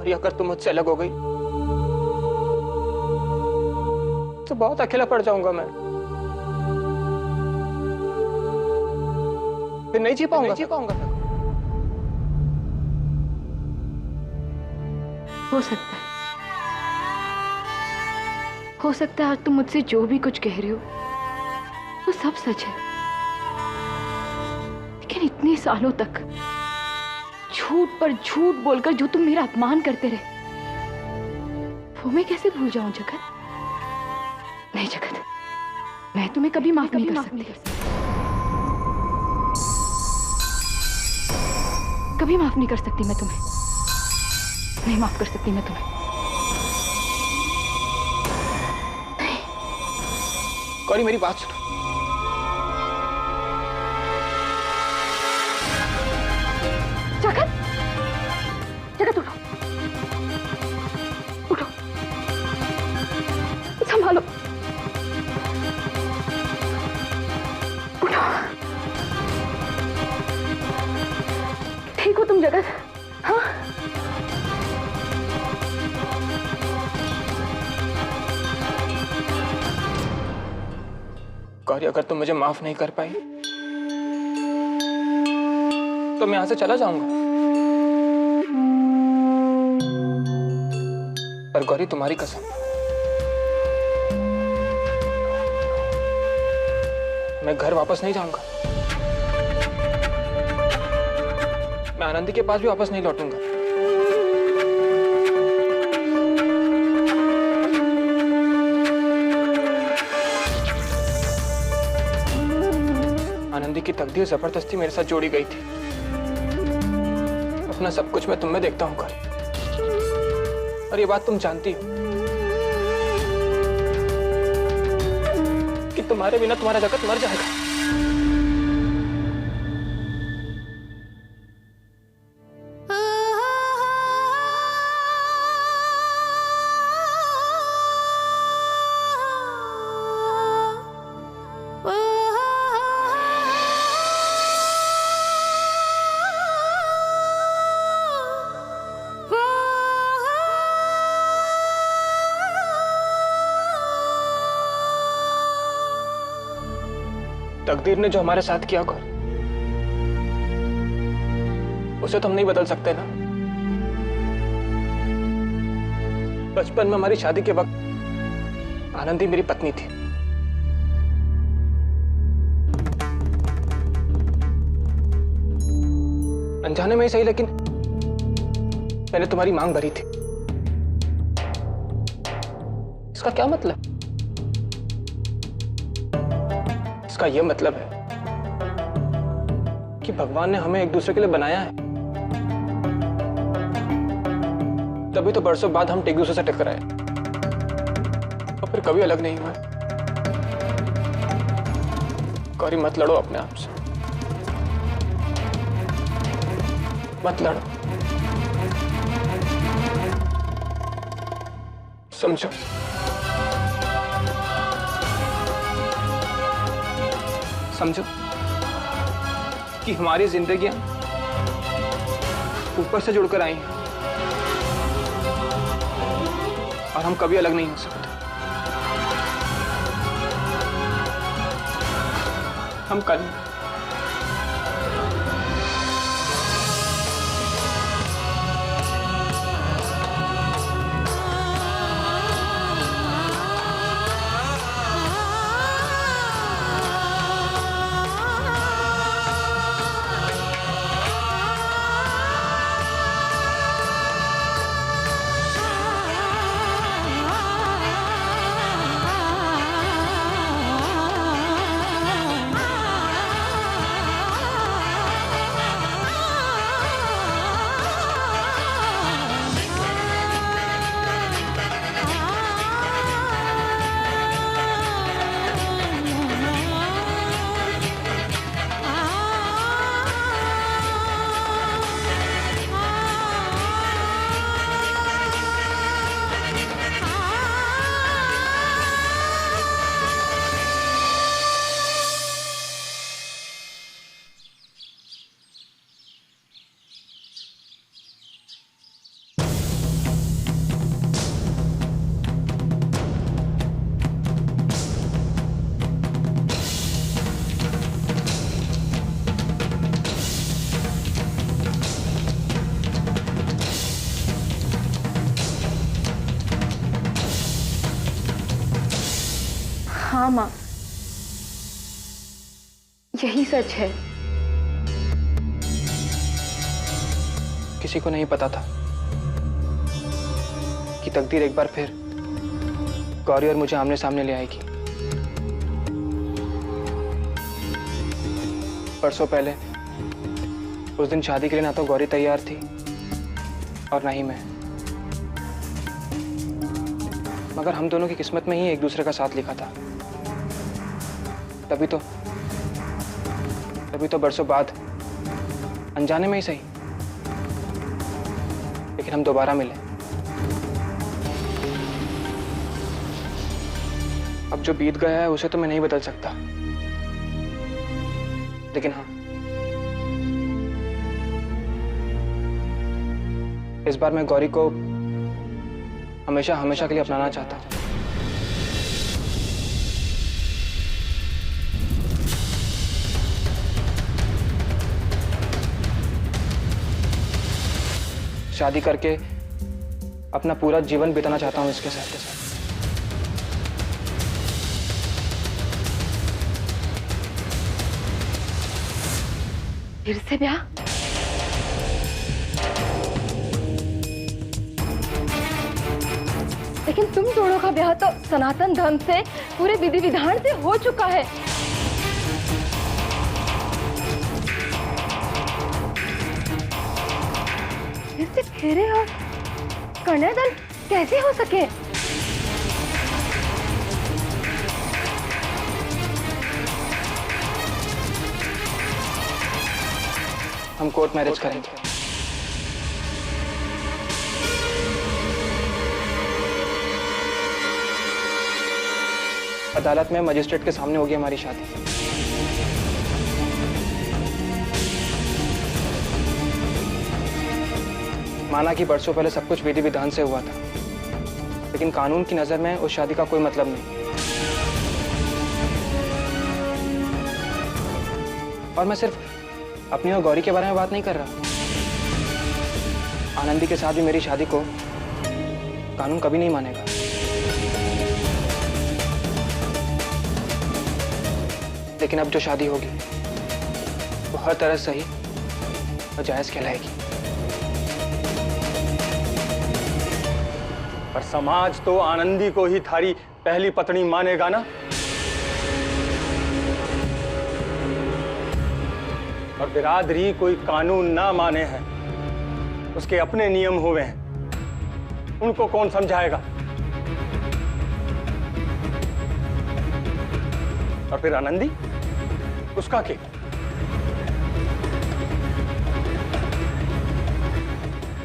गौरी, अगर तुम मुझसे अलग हो गई तो बहुत अकेला पड़ जाऊंगा मैं। फिर नहीं जी पाऊंगा। हो सकता है आज तुम मुझसे जो भी कुछ कह रहे हो वो सब सच है, लेकिन इतने सालों तक झूठ पर झूठ बोलकर जो तुम मेरा अपमान करते रहे वो मैं कैसे भूल जाऊं जगत? नहीं जगत, मैं तुम्हें कभी माफ नहीं कर सकती। कभी माफ नहीं कर सकती मैं तुम्हें, नहीं माफ कर सकती मैं तुम्हें। गौरी मेरी बात सुनो। जगत, जगत उठो, उठो, संभालो, उठो। ठीक हो तुम जगत? हाँ, गौरी अगर तुम मुझे माफ नहीं कर पाई तो मैं यहां से चला जाऊंगा। पर गौरी तुम्हारी कसम, मैं घर वापस नहीं जाऊंगा। मैं आनंदी के पास भी वापस नहीं लौटूंगा। आनंदी की तकदीर जबरदस्ती मेरे साथ जोड़ी गई थी। अपना सब कुछ मैं तुम में देखता हूं गौरी, और ये बात तुम जानती हो कि तुम्हारे बिना तुम्हारा जगत मर जाएगा। तकदीर ने जो हमारे साथ किया गौर, उसे तो हम नहीं बदल सकते ना। बचपन में हमारी शादी के वक्त आनंदी मेरी पत्नी थी। अनजाने में ही सही, लेकिन मैंने तुम्हारी मांग भरी थी। इसका क्या मतलब? इसका यह मतलब है कि भगवान ने हमें एक दूसरे के लिए बनाया है, तभी तो बरसों बाद हम एक दूसरे से टकराए और फिर कभी अलग नहीं हुए। गौरी मत लड़ो अपने आप से, मत लड़ो, समझो। समझो कि हमारी जिंदगियां ऊपर से जुड़कर आई हैं और हम कभी अलग नहीं हो सकते। हम कल माँ, यही सच है। किसी को नहीं पता था कि तकदीर एक बार फिर गौरी और मुझे आमने सामने ले आएगी। परसों पहले उस दिन शादी के लिए ना तो गौरी तैयार थी और ना ही मैं, मगर हम दोनों की किस्मत में ही एक दूसरे का साथ लिखा था। तभी तो बरसों बाद, अनजाने में ही सही, लेकिन हम दोबारा मिले। अब जो बीत गया है उसे तो मैं नहीं बदल सकता, लेकिन हाँ, इस बार मैं गौरी को हमेशा हमेशा के लिए अपनाना चाहता हूं। शादी करके अपना पूरा जीवन बिताना चाहता हूं इसके साथ। फिर से ब्याह? लेकिन तुम दोनों का ब्याह तो सनातन धर्म से, पूरे विधि विधान से हो चुका है। फिर से फेरे और कन्यादान कैसे हो सके? हम कोर्ट मैरिज करेंगे। अदालत में मजिस्ट्रेट के सामने होगी हमारी शादी। माना कि बरसों पहले सब कुछ विधि विधान से हुआ था, लेकिन कानून की नजर में उस शादी का कोई मतलब नहीं। और मैं सिर्फ अपनी और गौरी के बारे में बात नहीं कर रहा। आनंदी के साथ भी मेरी शादी को कानून कभी नहीं मानेगा। लेकिन अब जो शादी होगी वो हर तरह सही और जायज कहलाएगी। पर समाज तो आनंदी को ही थारी पहली पत्नी मानेगा ना। और बिरादरी कोई कानून ना माने हैं, उसके अपने नियम हुए हैं, उनको कौन समझाएगा। और फिर आनंदी, उसका क्या?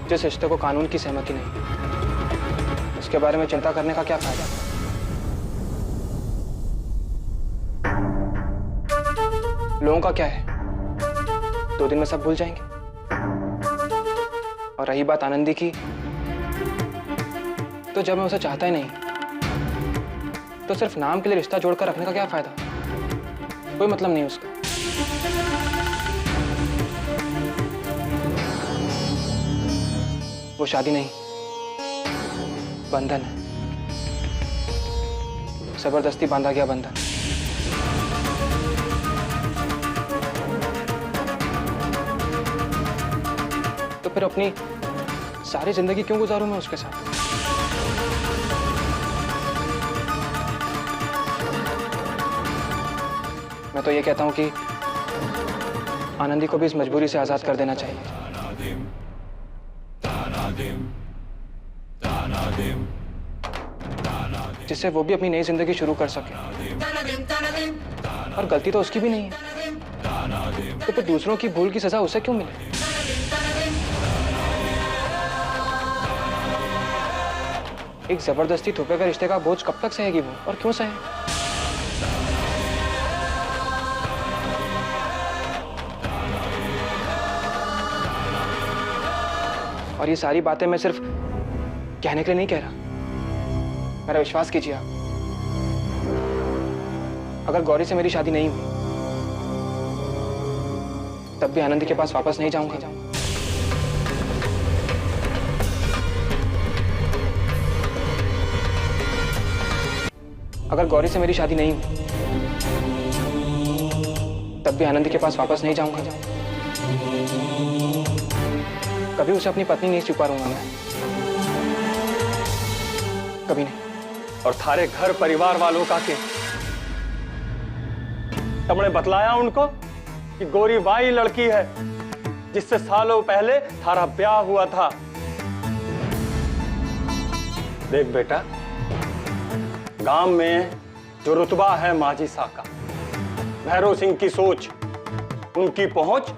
जिस रिश्ते को कानून की सहमति नहीं, उसके बारे में चिंता करने का क्या फायदा? लोगों का क्या है, 2 दिन में सब भूल जाएंगे। और रही बात आनंदी की, तो जब मैं उसे चाहता ही नहीं, तो सिर्फ नाम के लिए रिश्ता जोड़कर रखने का क्या फायदा? कोई मतलब नहीं उसका। वो शादी नहीं, बंधन है, जबरदस्ती बांधा गया बंधन। तो फिर अपनी सारी जिंदगी क्यों गुजारूं मैं उसके साथ? मैं तो ये कहता हूं कि आनंदी को भी इस मजबूरी से आजाद कर देना चाहिए, जिससे वो भी अपनी नई जिंदगी शुरू कर सके। और गलती तो उसकी भी नहीं है, तो फिर दूसरों की भूल की सजा उसे क्यों मिले? एक जबरदस्ती थोपे का रिश्ते का बोझ कब तक सहेगी वो, और क्यों सहे? और ये सारी बातें मैं सिर्फ कहने के लिए नहीं कह रहा, मेरा विश्वास कीजिए आप। अगर गौरी से मेरी शादी नहीं हुई, तब भी आनंदी के पास वापस नहीं जाऊंगा। अगर गौरी से मेरी शादी नहीं हुई तब भी आनंदी के पास वापस नहीं जाऊंगा। कभी उसे अपनी पत्नी नहीं स्वीकारूंगा मैं, कभी नहीं। और थारे घर परिवार वालों का के तुमने बतलाया उनको कि गौरी बाई लड़की है जिससे सालों पहले थारा ब्याह हुआ था। देख बेटा, गांव में जो रुतबा है माजी सा का, भैरव सिंह की सोच, उनकी पहुंच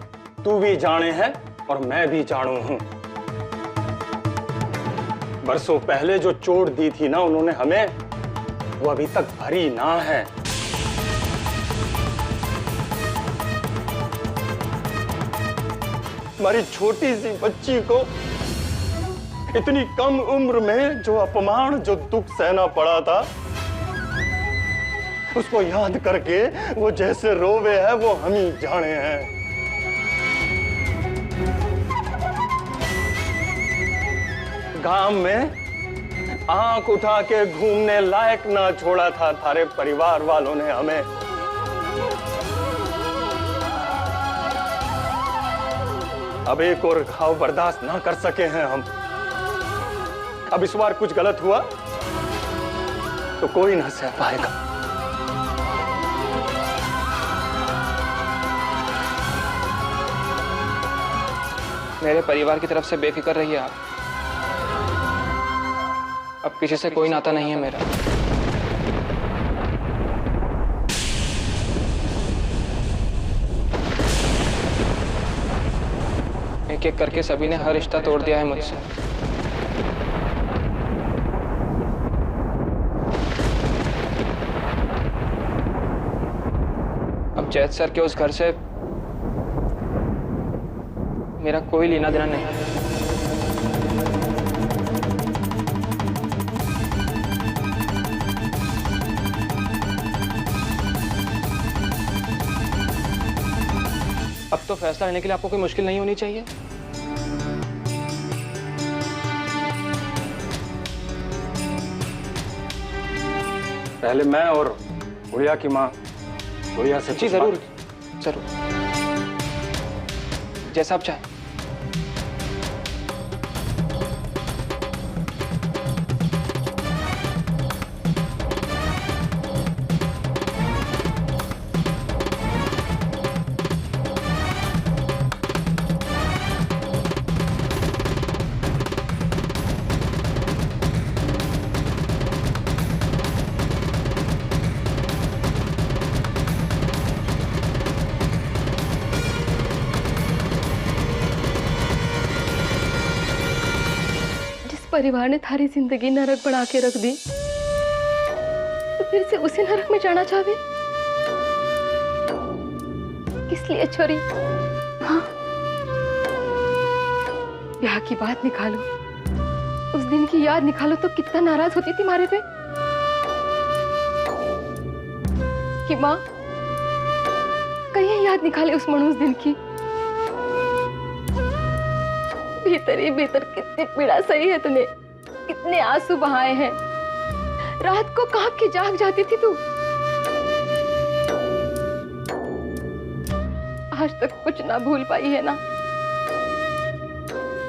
तू भी जाने है और मैं भी जानू हूं। बरसों पहले जो चोट दी थी ना उन्होंने हमें, वो अभी तक भरी ना है। हमारी छोटी सी बच्ची को इतनी कम उम्र में जो अपमान, जो दुख सहना पड़ा था, उसको याद करके वो जैसे रोवे है वो हम ही जाने हैं। गांव में आंख उठा के घूमने लायक ना छोड़ा था थारे परिवार वालों ने हमें। अब एक और घाव बर्दाश्त ना कर सके हैं हम। अब इस बार कुछ गलत हुआ तो कोई ना सह पाएगा। मेरे परिवार की तरफ से बेफिक्र रहिए आप। अब किसी से कोई नाता नहीं है मेरा। एक एक करके सभी ने हर रिश्ता तोड़ दिया है मुझसे। अब जैद सर के उस घर से मेरा कोई लेना देना नहीं। अब तो फैसला लेने के लिए आपको कोई मुश्किल नहीं होनी चाहिए। पहले मैं और गुड़िया की माँ गुड़िया से जी जरूर जरूर, जैसा आप चाहें। परिवार ने थारी जिंदगी नरक बना के रख दी, तो फिर से उसी नरक में जाना चाहे? किस लिए छोरी? हाँ, ब्याह की बात निकालो, उस दिन की याद निकालो तो कितना नाराज होती थी मारे पे कि माँ कहीं याद निकाले उस मनुष्य दिन की। भीतर ही भीतर कितनी पीड़ा सही है तूने, कितने आंसू बहाए हैं। रात को कांप के जाग जाती थी तू। आज तक कुछ ना भूल पाई है ना।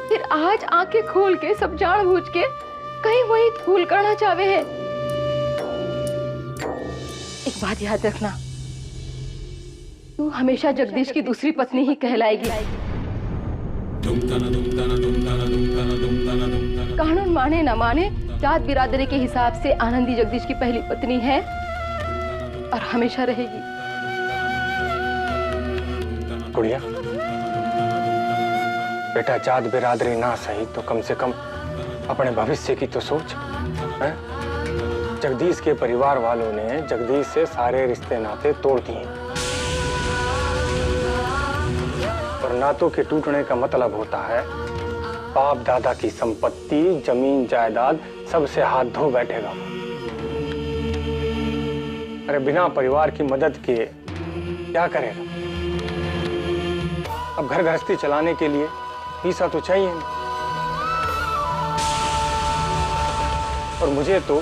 फिर आज आंखें खोल के सब जान बूझ के कहीं वही भूल करना चाहे है। एक बात याद रखना, तू हमेशा जगदीश की दूसरी पत्नी ही कहलाएगी। कानून माने ना माने, जात बिरादरी के हिसाब से आनंदी जगदीश की पहली पत्नी है और हमेशा रहेगी। गुड़िया, बेटा जात बिरादरी ना सही तो कम से कम अपने भविष्य की तो सोच है? जगदीश के परिवार वालों ने जगदीश से सारे रिश्ते नाते तोड़ दिए और नातों के टूटने का मतलब होता है बाप दादा की संपत्ति, जमीन जायदाद सबसे हाथ धो बैठेगा। अरे बिना परिवार की मदद के क्या करेगा? अब घर गृहस्थी चलाने के लिए पैसा तो चाहिए नहीं। और मुझे तो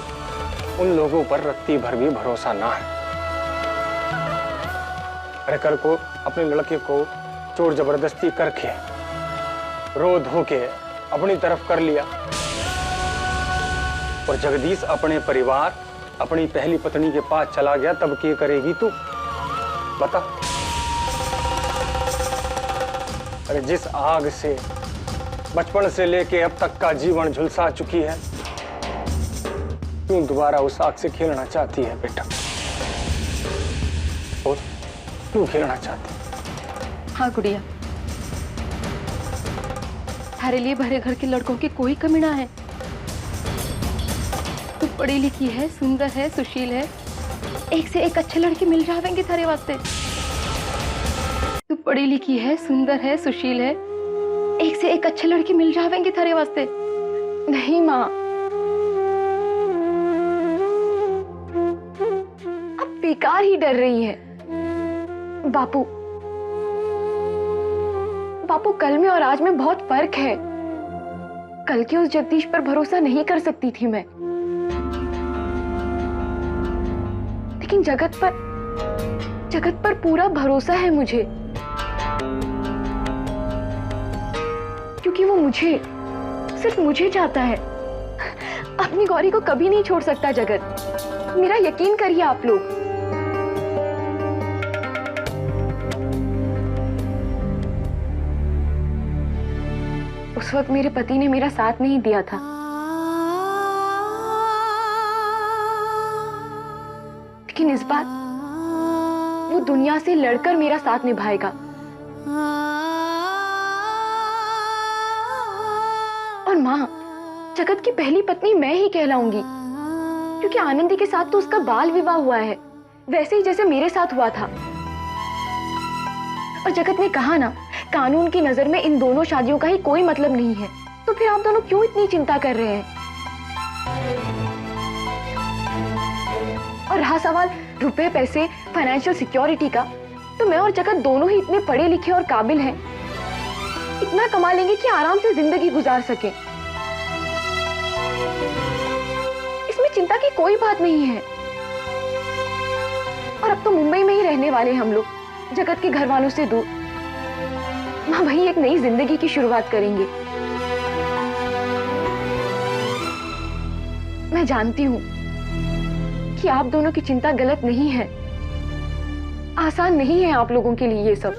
उन लोगों पर रत्ती भर भी भरोसा ना है। अरे कल को अपने लड़के को चोर जबरदस्ती करके रो धो के अपनी तरफ कर लिया और जगदीश अपने परिवार, अपनी पहली पत्नी के पास चला गया, तब क्या करेगी तू? बता। अरे जिस आग से बचपन से लेके अब तक का जीवन झुलसा चुकी है, तू दोबारा उस आग से खेलना चाहती है बेटा? और क्यों खेलना चाहती? हाँ गुड़िया, थारे लिए भरे घर के लड़कों की कोई कमी ना है। तू पढ़ी लिखी है, सुंदर है, सुशील है, एक से एक अच्छे लड़के मिल जाएंगे थारे वास्ते। तू पढ़ी लिखी है, सुंदर है, सुशील है, एक से एक अच्छे लड़के मिल जाएंगे थारे वास्ते। नहीं माँ, अब बेकार ही डर रही है। बापू, कल में और आज में बहुत फर्क है। कल के उस जगदीश पर भरोसा नहीं कर सकती थी मैं, लेकिन जगत पर पूरा भरोसा है मुझे, क्योंकि वो सिर्फ मुझे चाहता है। अपनी गौरी को कभी नहीं छोड़ सकता जगत, मेरा यकीन करिए आप लोग। उस वक्त मेरे पति ने मेरा साथ नहीं दिया था, लेकिन इस बार वो दुनिया से लड़कर मेरा साथ निभाएगा। और माँ, जगत की पहली पत्नी मैं ही कहलाऊंगी, क्योंकि आनंदी के साथ तो उसका बाल विवाह हुआ है, वैसे ही जैसे मेरे साथ हुआ था। और जगत ने कहा ना, कानून की नजर में इन दोनों शादियों का ही कोई मतलब नहीं है, तो फिर आप दोनों क्यों इतनी चिंता कर रहे हैं? और रहा सवाल रुपए, पैसे, फाइनेंशियल सिक्योरिटी का, तो मैं और जगत दोनों ही इतने पढ़े लिखे और काबिल हैं, इतना कमा लेंगे कि आराम से जिंदगी गुजार सके। इसमें चिंता की कोई बात नहीं है। और अब तो मुंबई में ही रहने वाले हम लोग, जगत के घर वालों से दूर। माँ, वही एक नई जिंदगी की शुरुआत करेंगे। मैं जानती हूँ कि आप दोनों की चिंता गलत नहीं है, आसान नहीं है आप लोगों के लिए ये सब।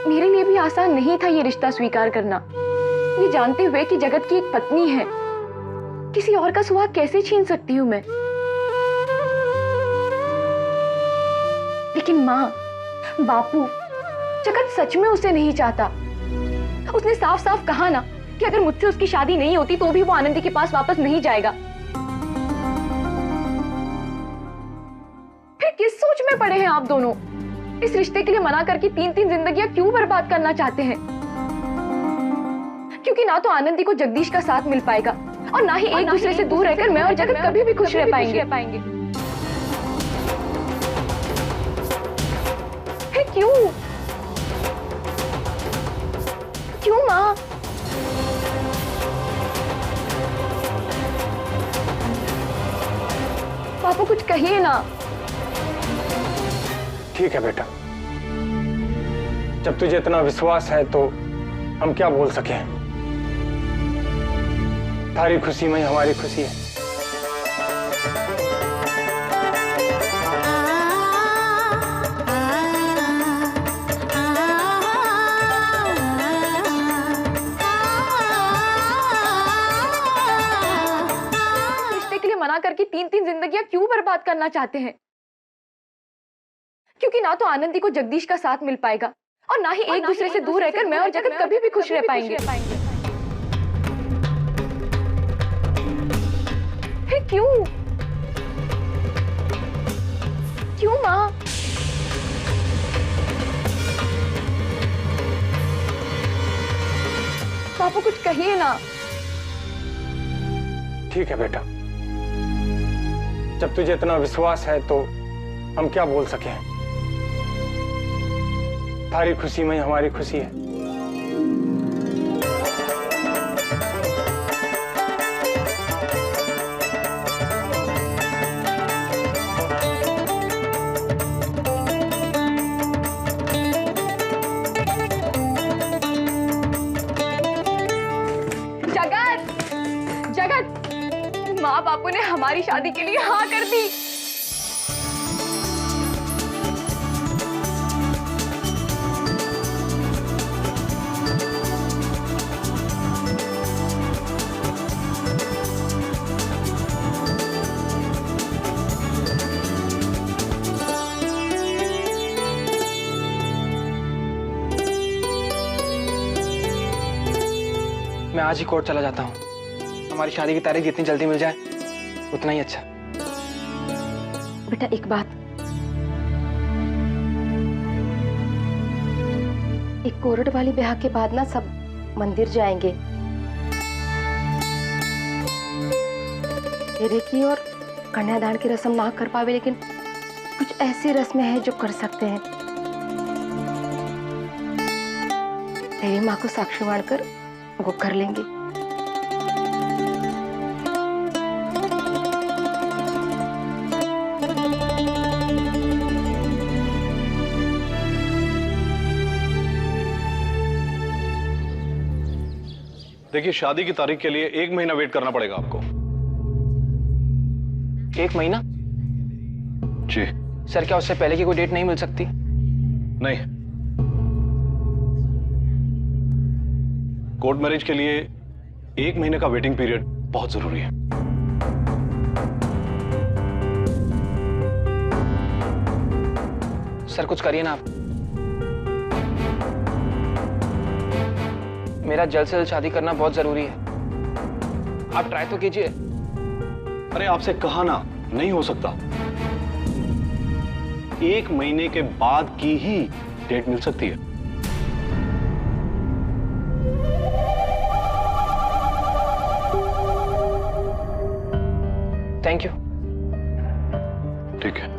मेरे लिए भी आसान नहीं था ये रिश्ता स्वीकार करना, ये जानते हुए कि जगत की एक पत्नी है, किसी और का सुहाग कैसे छीन सकती हूँ मैं। लेकिन माँ, बापू, जगत सच में उसे नहीं चाहता। उसने साफ साफ कहा ना कि अगर मुझसे उसकी शादी नहीं होती तो भी वो आनंदी के पास वापस नहीं जाएगा। फिर किस सोच में पड़े हैं आप दोनों? इस रिश्ते के लिए मना करके 3-3 जिंदगियां क्यों बर्बाद करना चाहते हैं? क्योंकि ना तो आनंदी को जगदीश का साथ मिल पाएगा और ना ही एक दूसरे से दूर रहकर मैं और जगत कभी भी खुश रह पाएंगे। फिर क्यों माँ? पापा कुछ कहिए ना। ठीक है बेटा, जब तुझे इतना विश्वास है तो हम क्या बोल सके। तारी खुशी में हमारी खुशी है। मना करके 3-3 जिंदगियां क्यों बर्बाद करना चाहते हैं? क्योंकि ना तो आनंदी को जगदीश का साथ मिल पाएगा और ना ही एक दूसरे से दूर रहकर मैं और जगत कभी भी खुश रह पाएंगे। फिर क्यों माँ? पापा कुछ कहिए ना। ठीक है बेटा, जब तुझे इतना विश्वास है तो हम क्या बोल सके। तारी खुशी में हमारी खुशी है। बापू ने हमारी शादी के लिए हाँ कर दी। मैं आज ही कोर्ट चला जाता हूँ। हमारी शादी की तारीख जितनी जल्दी मिल जाए उतना ही अच्छा। बेटा एक बात, एक कोर्ट वाली ब्याह के बाद ना सब मंदिर जाएंगे। फेरे की और कन्यादान की रस्म ना कर पावे, लेकिन कुछ ऐसी रस्में हैं जो कर सकते हैं। देवी माँ को साक्षी मानकर वो कर लेंगे। देखिए, शादी की तारीख के लिए 1 महीना वेट करना पड़ेगा आपको। 1 महीना? जी। सर क्या उससे पहले की कोई डेट नहीं मिल सकती? नहीं, कोर्ट मैरिज के लिए 1 महीने का वेटिंग पीरियड बहुत जरूरी है। सर कुछ करिए ना आप। मेरा जल्द से जल्द शादी करना बहुत जरूरी है। आप ट्राई तो कीजिए। अरे आपसे कहा ना, नहीं हो सकता। 1 महीने के बाद की ही डेट मिल सकती है। Thank you. ठीक है।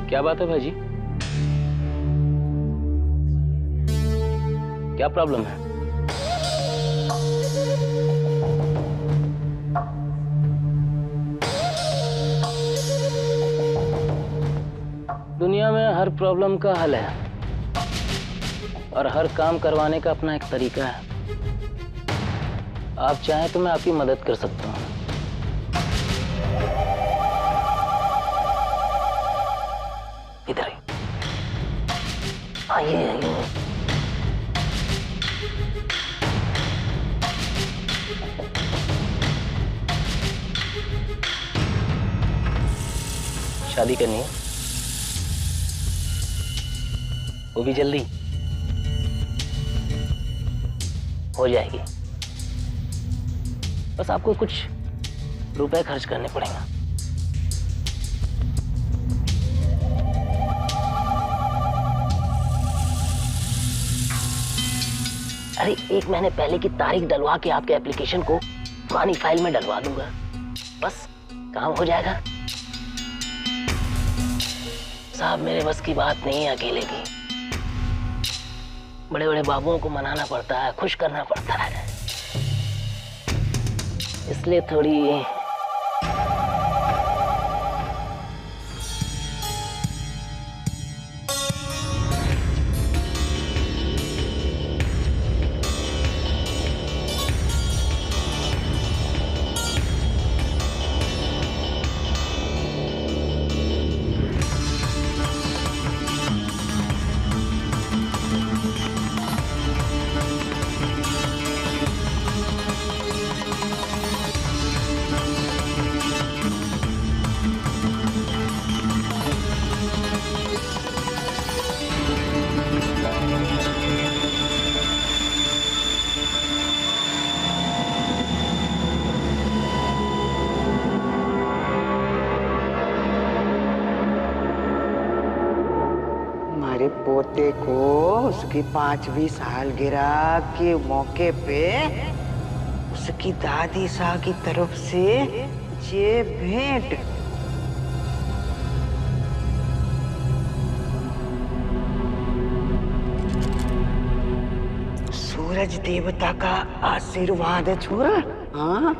क्या बात है भाजी? क्या प्रॉब्लम है? दुनिया में हर प्रॉब्लम का हल है और हर काम करवाने का अपना एक तरीका है। आप चाहें तो मैं आपकी मदद कर सकता हूँ। इधर आइए आइए। शादी करनी है, वो भी जल्दी हो जाएगी। बस आपको कुछ रुपए खर्च करने पड़ेंगे। अरे 1 महीने पहले की तारीख डलवा के आपके एप्लीकेशन को पुरानी फाइल में डलवा दूंगा, बस काम हो जाएगा। साहब मेरे बस की बात नहीं है अकेले की। बड़े बड़े बाबुओं को मनाना पड़ता है, खुश करना पड़ता है, इसलिए थोड़ी हमारे पोते को उसकी 5वीं सालगिरह के मौके पे उसकी दादी साहब की तरफ से ये भेंट। देवता का आशीर्वाद है छोरा। हाँ,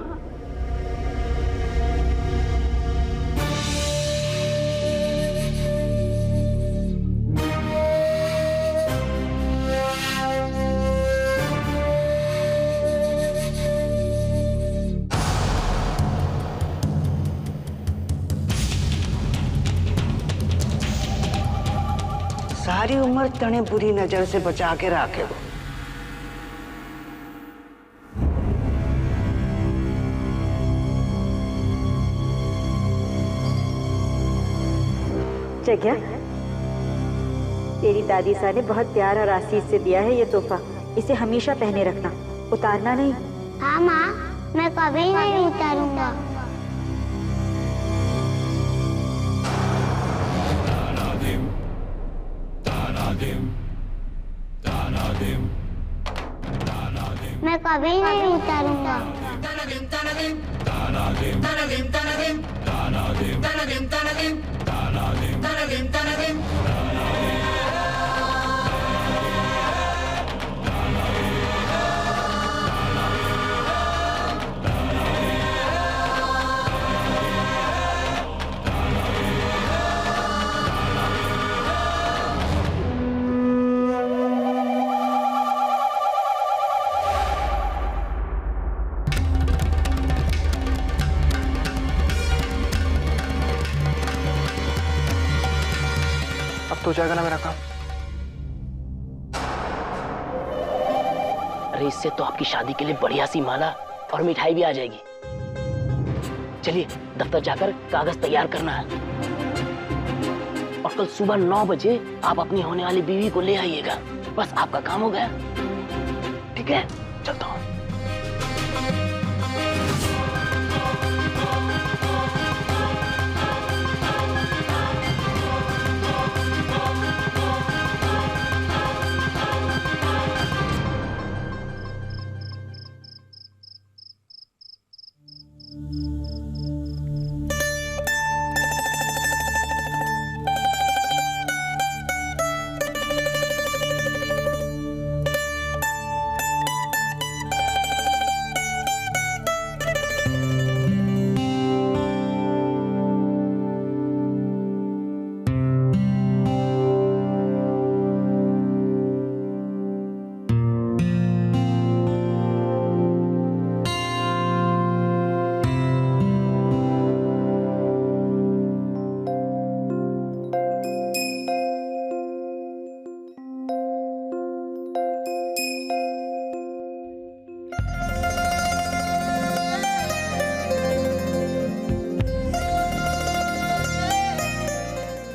सारी उम्र तने बुरी नजर से बचा के रखे वो। जग्या, तेरी दादी सा ने बहुत प्यार और आशीष से दिया है ये तोहफा। इसे हमेशा पहने रखना, उतारना नहीं। हाँ माँ, मैं कभी नहीं उतारूंगा। मैं कभी नहीं उतारूंगा। तो हो जाएगा ना मेरा काम। अरे इससे तो आपकी शादी के लिए बढ़िया सी माला और मिठाई भी आ जाएगी। चलिए दफ्तर जाकर कागज तैयार करना है और कल सुबह 9 बजे आप अपनी होने वाली बीवी को ले आइएगा। बस आपका काम हो गया। ठीक है, चलता हूँ।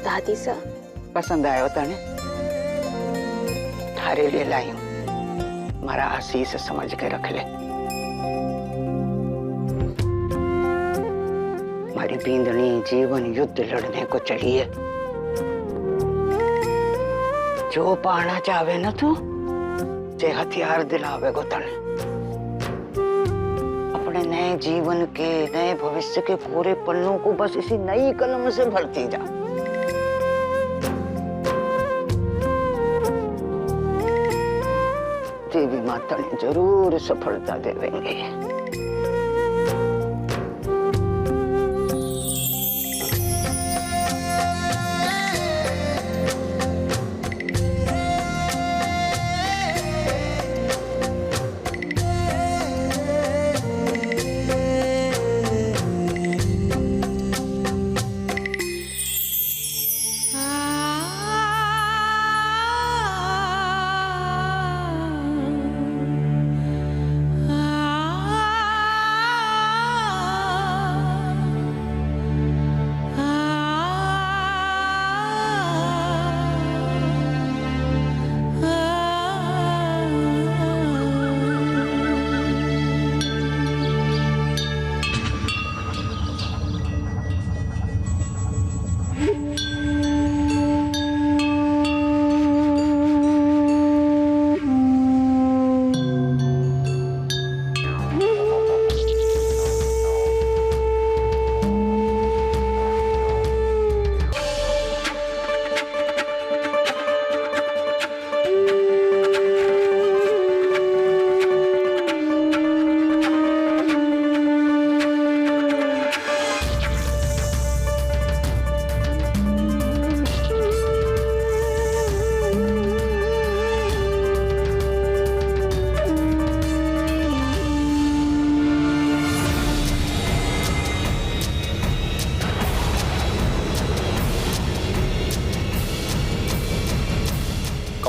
दादी सा, पसंद आयो तने? थारे लिए लाई हूं, मारा आशीष समझ के रख ले। मारी बींदनी जीवन युद्ध लड़ने को चली है। जो पाना चाहे ना तू, ते हथियार दिलावे को तने। अपने नए जीवन के, नए भविष्य के पूरे पन्नों को बस इसी नई कलम से भरती जा। देवी माता ने जरूर सफलता देवेंगे।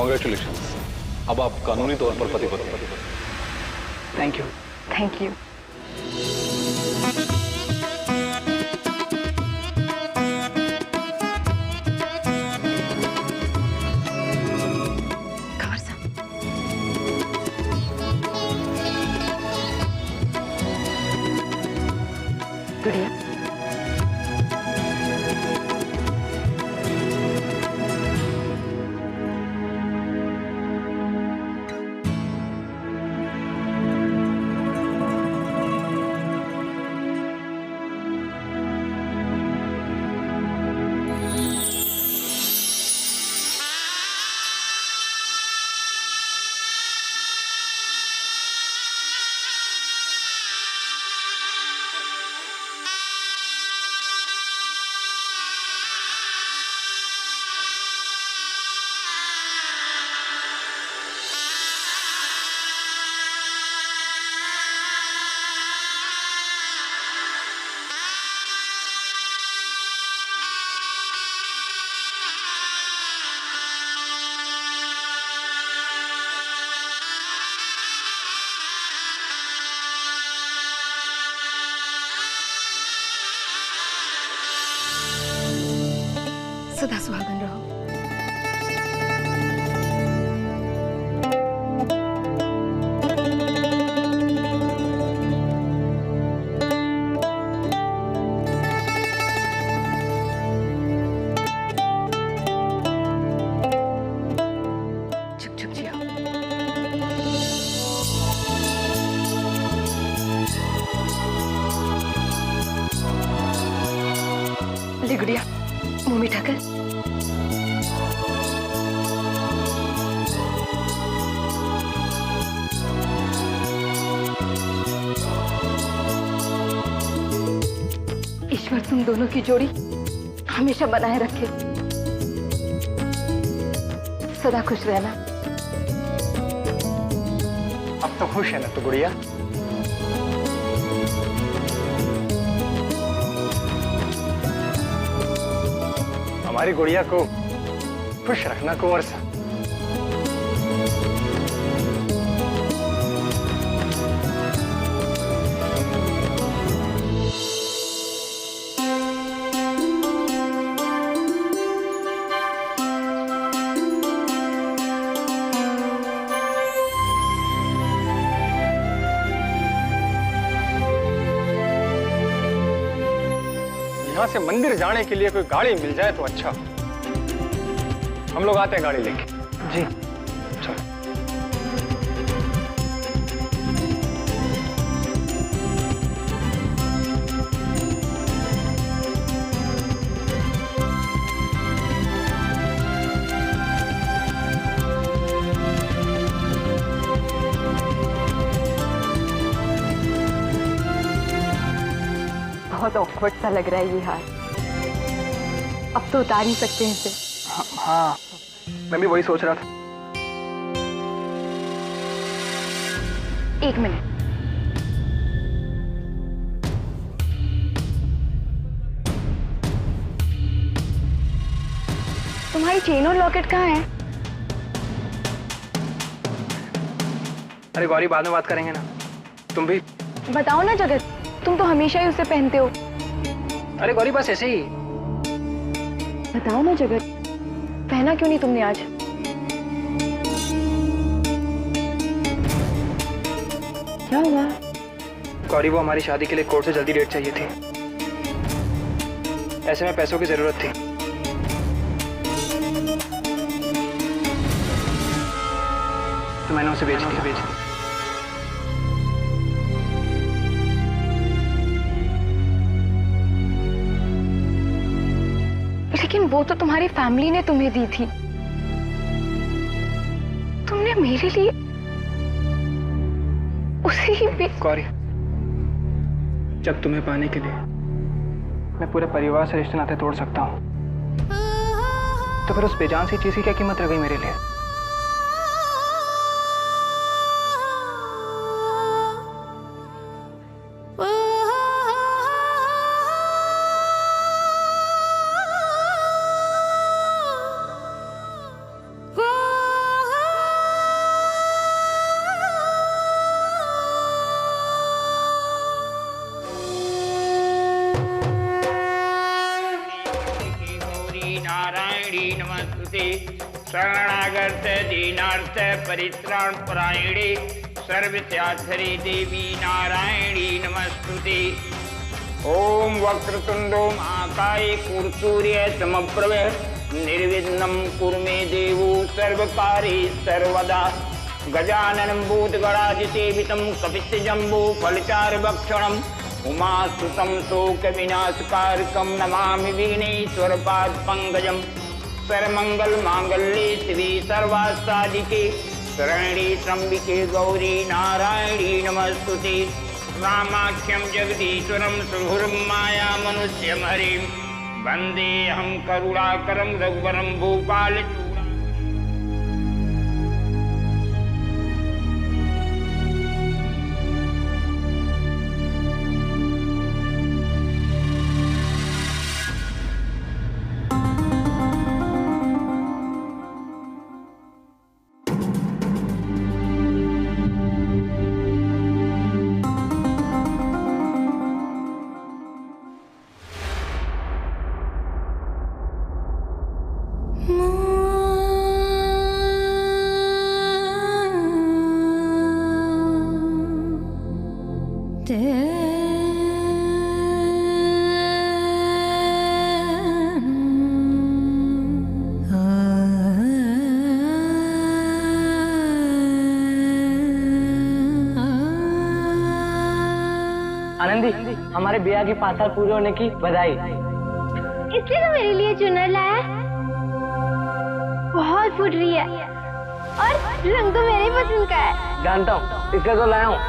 कॉन्ग्रेचुलेशंस। अब आप कानूनी तौर पर पति पत्नी हो। Thank you. Thank you. गुड़िया, सदा सुहागन रहो। झुक झुक जिया। ले गुड़िया, मुंह मीठा कर। ईश्वर तुम दोनों की जोड़ी हमेशा बनाए रखे। सदा खुश रहना। अब तो खुश है ना तो गुड़िया? हमारी गुड़िया को खुश रखना कुंवर सा। यहाँ से मंदिर जाने के लिए कोई गाड़ी मिल जाए तो अच्छा। हम लोग आते हैं गाड़ी लेके। जी चलो। बहुत ऑकवर्ड सा लग रहा है ये हार। अब तो उतार ही सकते हैं इसे। हाँ, मैं भी वही सोच रहा था। एक मिनट। तुम्हारी चेन और लॉकेट कहाँ है? अरे गौरी, बाद में बात करेंगे ना। तुम भी बताओ ना जगत, तुम तो हमेशा ही उसे पहनते हो। अरे गौरी, बस ऐसे ही। बताओ ना जगत, पहना क्यों नहीं तुमने आज? क्या हुआ? गौरी, वो हमारी शादी के लिए कोर्ट से जल्दी डेट चाहिए थी। ऐसे में पैसों की जरूरत थी। तो मैंने उसे बेच दी। लेकिन वो तो तुम्हारी फैमिली ने तुम्हें दी थी। तुमने मेरे लिए उसे ही गौरी, जब तुम्हें पाने के लिए मैं पूरे परिवार से रिश्ते नाते तोड़ सकता हूँ, तो फिर उस बेजान सी चीज की क्या कीमत रह गई मेरे लिए? शरणागत दीनार्थ परित्राण परायणे सर्वस्याधरी देवी नारायणी नमस्तुते। ओम वक्रतुंडो महाकाय कूर्सूर्य समप्रभ निर्विघ्नं कुरु मे देवो सर्वकार्ये सर्वदा। गजाननं भूतगणाधिसेवितं कपित्थजम्बो फलचारुभक्षणम् उमासुतं शोकविनाशकारकं नमामि विघ्नेश्वरपादपङ्कजम्। सर्वमङ्गलमाङ्गल्ये शिवे सर्वार्थसाधिके शरण्ये त्र्यम्बके गौरी नारायणी नमस्तुते। रामाख्यं जगदीश्वरं सुहृं मायामनुष्यं हरिं वन्देऽहं करुणाकरं रघुवरं भूपालचूडामणिं। आनंदी, हमारे ब्याह की 5 साल पूरे होने की बधाई। इसलिए तो मेरे लिए चुनर लाया। बहुत फूट रही है और रंग तो मेरे ही पसंद का है। जानता हूँ, इसलिए तो लाया हूँ।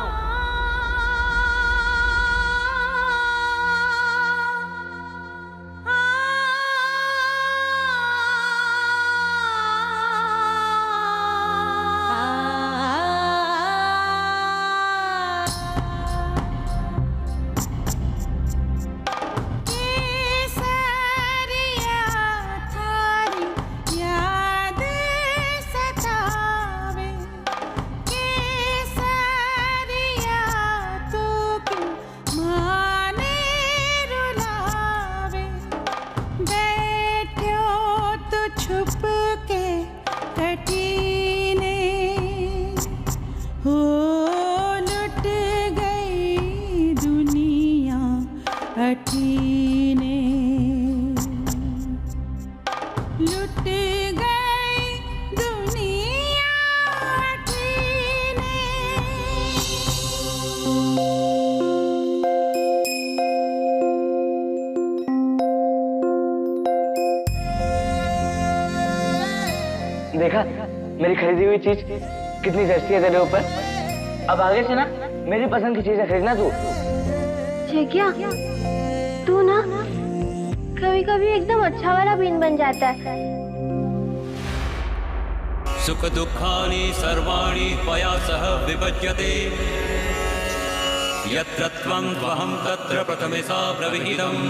देखा मेरी खरीदी हुई चीज कितनी सस्ती है तेरे ऊपर। अब आगे से ना मेरी पसंद की चीजें खरीदना तू। क्या तू ना कभी कभी एकदम अच्छा वाला बीन बन जाता है। सुख दुखानि सर्वाणि त्वया सह विभज्यते यत्र त्वं त्वहं तत्र प्रथमे सा प्रविहितम्।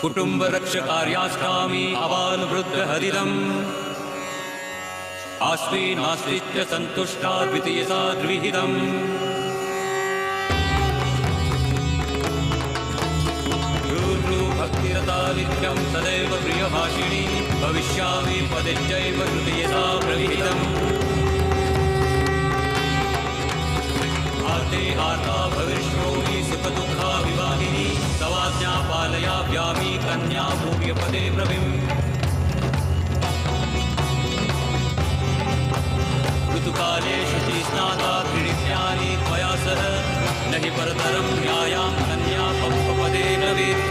कुटुंब रक्षकार्याष्टामी आवान वृद्ध हरिदम् आस्मि नास्ति च संतुष्टा द्वितीय सा द्विहितम्। भक्तिरता नित्यं सदैव प्रियभाषिणी भविष्यामि पदेच्चैव तृतीय सा प्रविहितम्। आर्ते आर्ता भविष्योऽपि सुख दुःखा विवाहिनी तवाज्ञा पालयाम्यामि कन्या भूयपदे प्रविम्। ऋतुकाले शुचिस्नाता त्रिनित्यानि त्वया सह न हि परतरं न्यायां कन्या पक्वपदे नवेत्।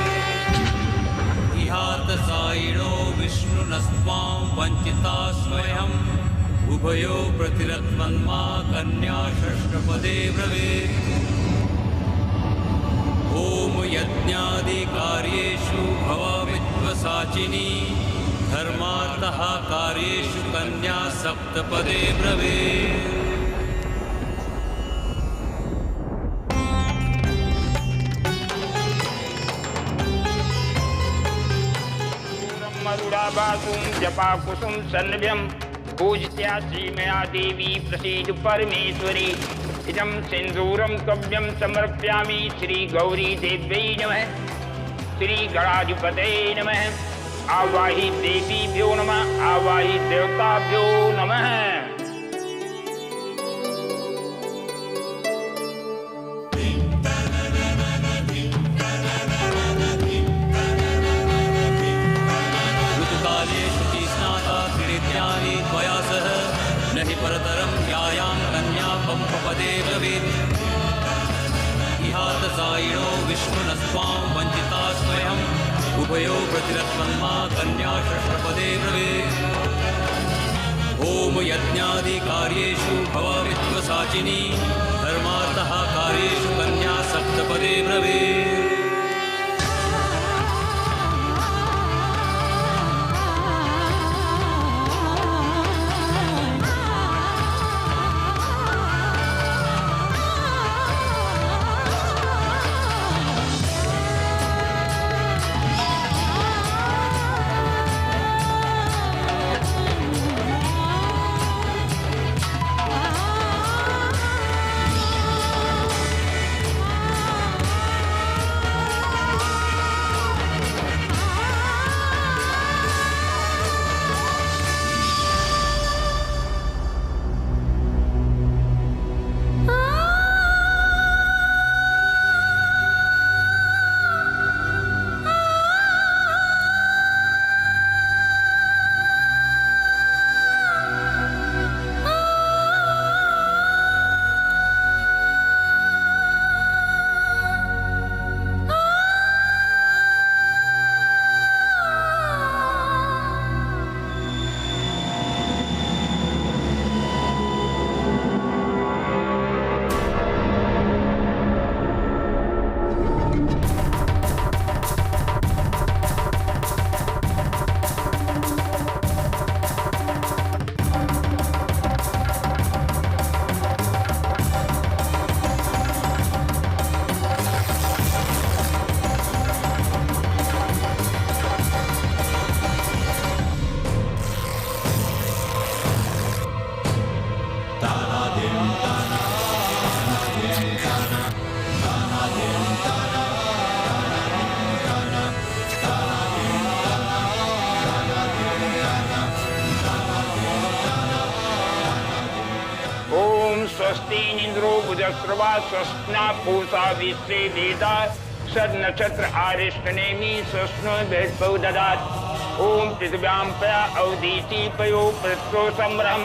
इहात सायिणो विष्णुनस्त्वां वञ्चिता स्वयम् उभयो प्रतिरत्मन्मा कन्या षष्ठपदे ब्रवीत्। ओम यज्ञादिकार्येषु भवामित्वसाचिनी धर्मार्थः कार्येषु कन्या सप्तपदे ब्रवीत्। मरुडाबासुं जपाकुसुं सन्नभ्यं पूज्या श्रीमया देवी प्रसीद परमेश्वरी। इदं सिन्दूरं कव्यं समर्पयामि श्री गौरी देव्यै नमः। श्री गणाधिपतये नमः। आवाहि देवीभ्यो नमः, आवाहि देवताभ्यो नमः। ऋतुकाले शुचिस्नाता क्रीडित्यानि त्वया सह न हि परतरं यायां कन्या पम्पपदे ब्रवीत्। इहातसायिणो विष्णुनस्त्वां वञ्चिता स्वयम् उभयो प्रतिरत्वन्मा कन्या षष्ठपदे ब्रवीत्। ॐ यज्ञादिकार्येषु भवामित्वसाचिनी धर्मार्थः कार्येषु कन्या सप्तपदे ब्रवीत्। स्वस्ति इंद्रो बुधस्रवा स्वस्ना पूषा विश्वे वेदा सद नक्षत्र आरिष्टनेमि स्वस्नो भेदपौ ददात्। ओम पृथिव्यां पया अवधीति पयो पृथ्वो सम्रम।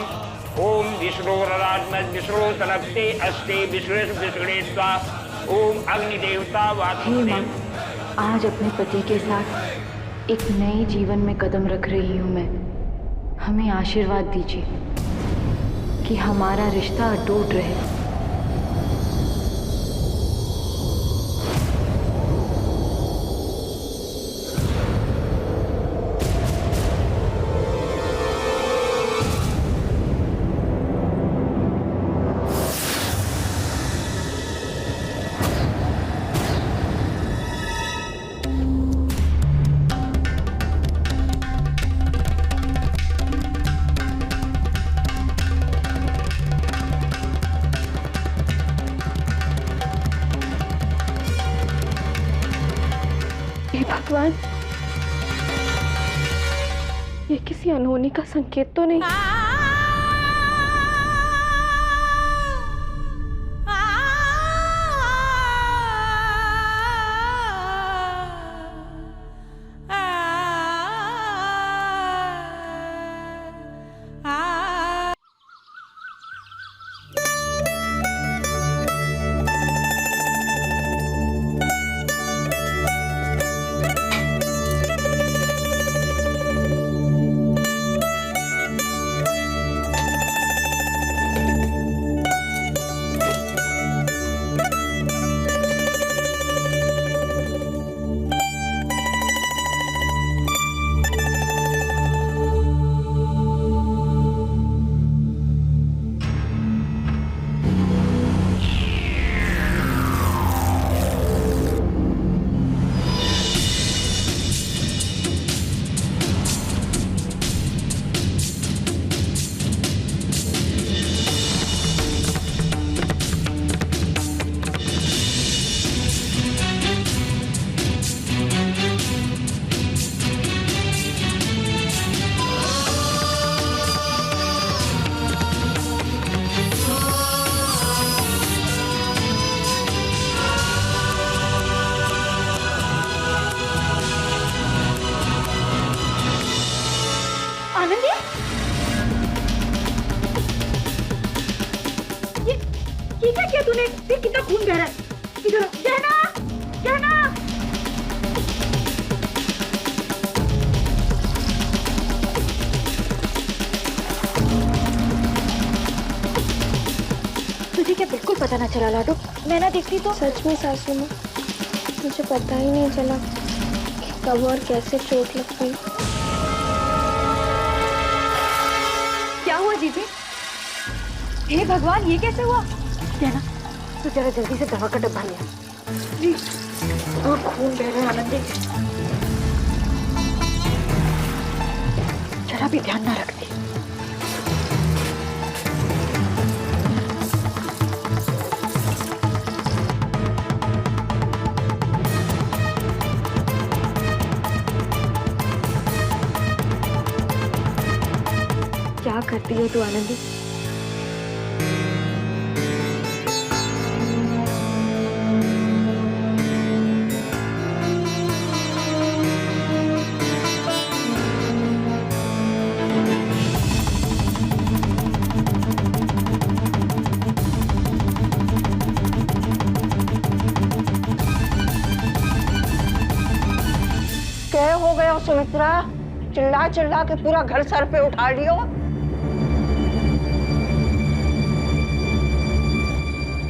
ओम विष्णोरराजमद विष्णो सनप्ते अस्ते विष्णुष विष्णेश्वा। ओम अग्निदेवता वासुदेव। आज अपने पति के साथ एक नए जीवन में कदम रख रही हूँ मैं। हमें आशीर्वाद दीजिए कि हमारा रिश्ता अटूट रहे। भगवान, ये किसी अनहोनी का संकेत तो नहीं? पता ना चला लाडो, मैं ना देखती तो। सच में सासू माँ, मुझे पता ही नहीं चला कि कब और कैसे चोट लग गई। क्या हुआ जीजी? हे भगवान, ये कैसे हुआ? ना तो जरा जल्दी से दवा का डब्बा लिया। जी। और खून बह रहा है आनंदी, जरा भी ध्यान ना रखती। क्या करती है तू आनंदी? क्या हो गया सुमित्रा? चिल्ला चिल्ला के पूरा घर सर पे उठा लियो।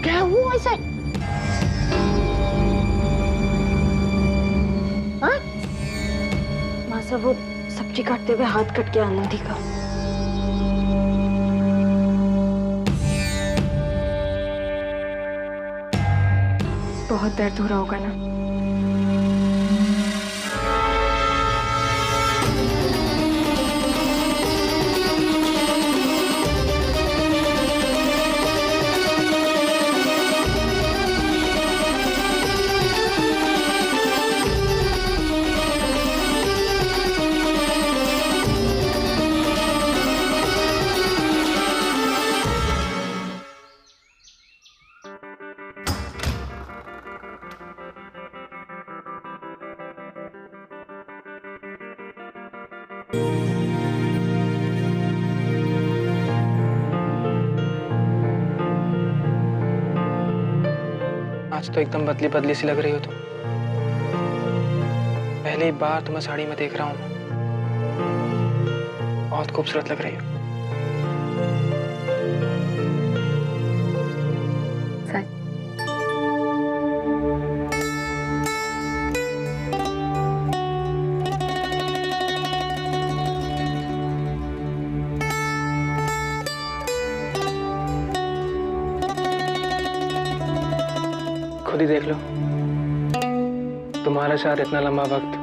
क्या हुआ इसे? हाँ? माँ साहब, वो सब्जी काटते हुए हाथ कट गया आनंदी का। बहुत दर्द हो रहा होगा ना? आज तो एकदम बदली बदली सी लग रही हो तुम। पहली बार तुम्हें साड़ी में देख रहा हूं। बहुत खूबसूरत लग रही हो। सच? खुद ही देख लो, तुम्हारे साथ इतना लंबा वक्त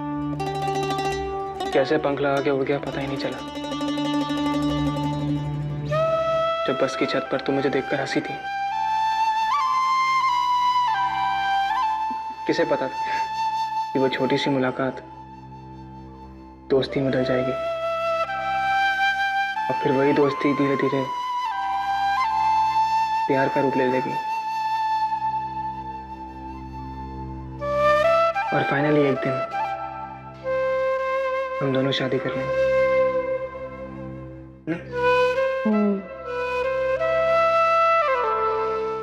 कैसे पंख लगा के उड़ गया पता ही नहीं चला। जब बस की छत पर तुम मुझे देखकर हंसी थी, किसे पता था कि वो छोटी सी मुलाकात दोस्ती में ढल जाएगी, और फिर वही दोस्ती धीरे धीरे प्यार का रूप ले लेगी, और फाइनली एक दिन हम दोनों शादी कर लेंगे।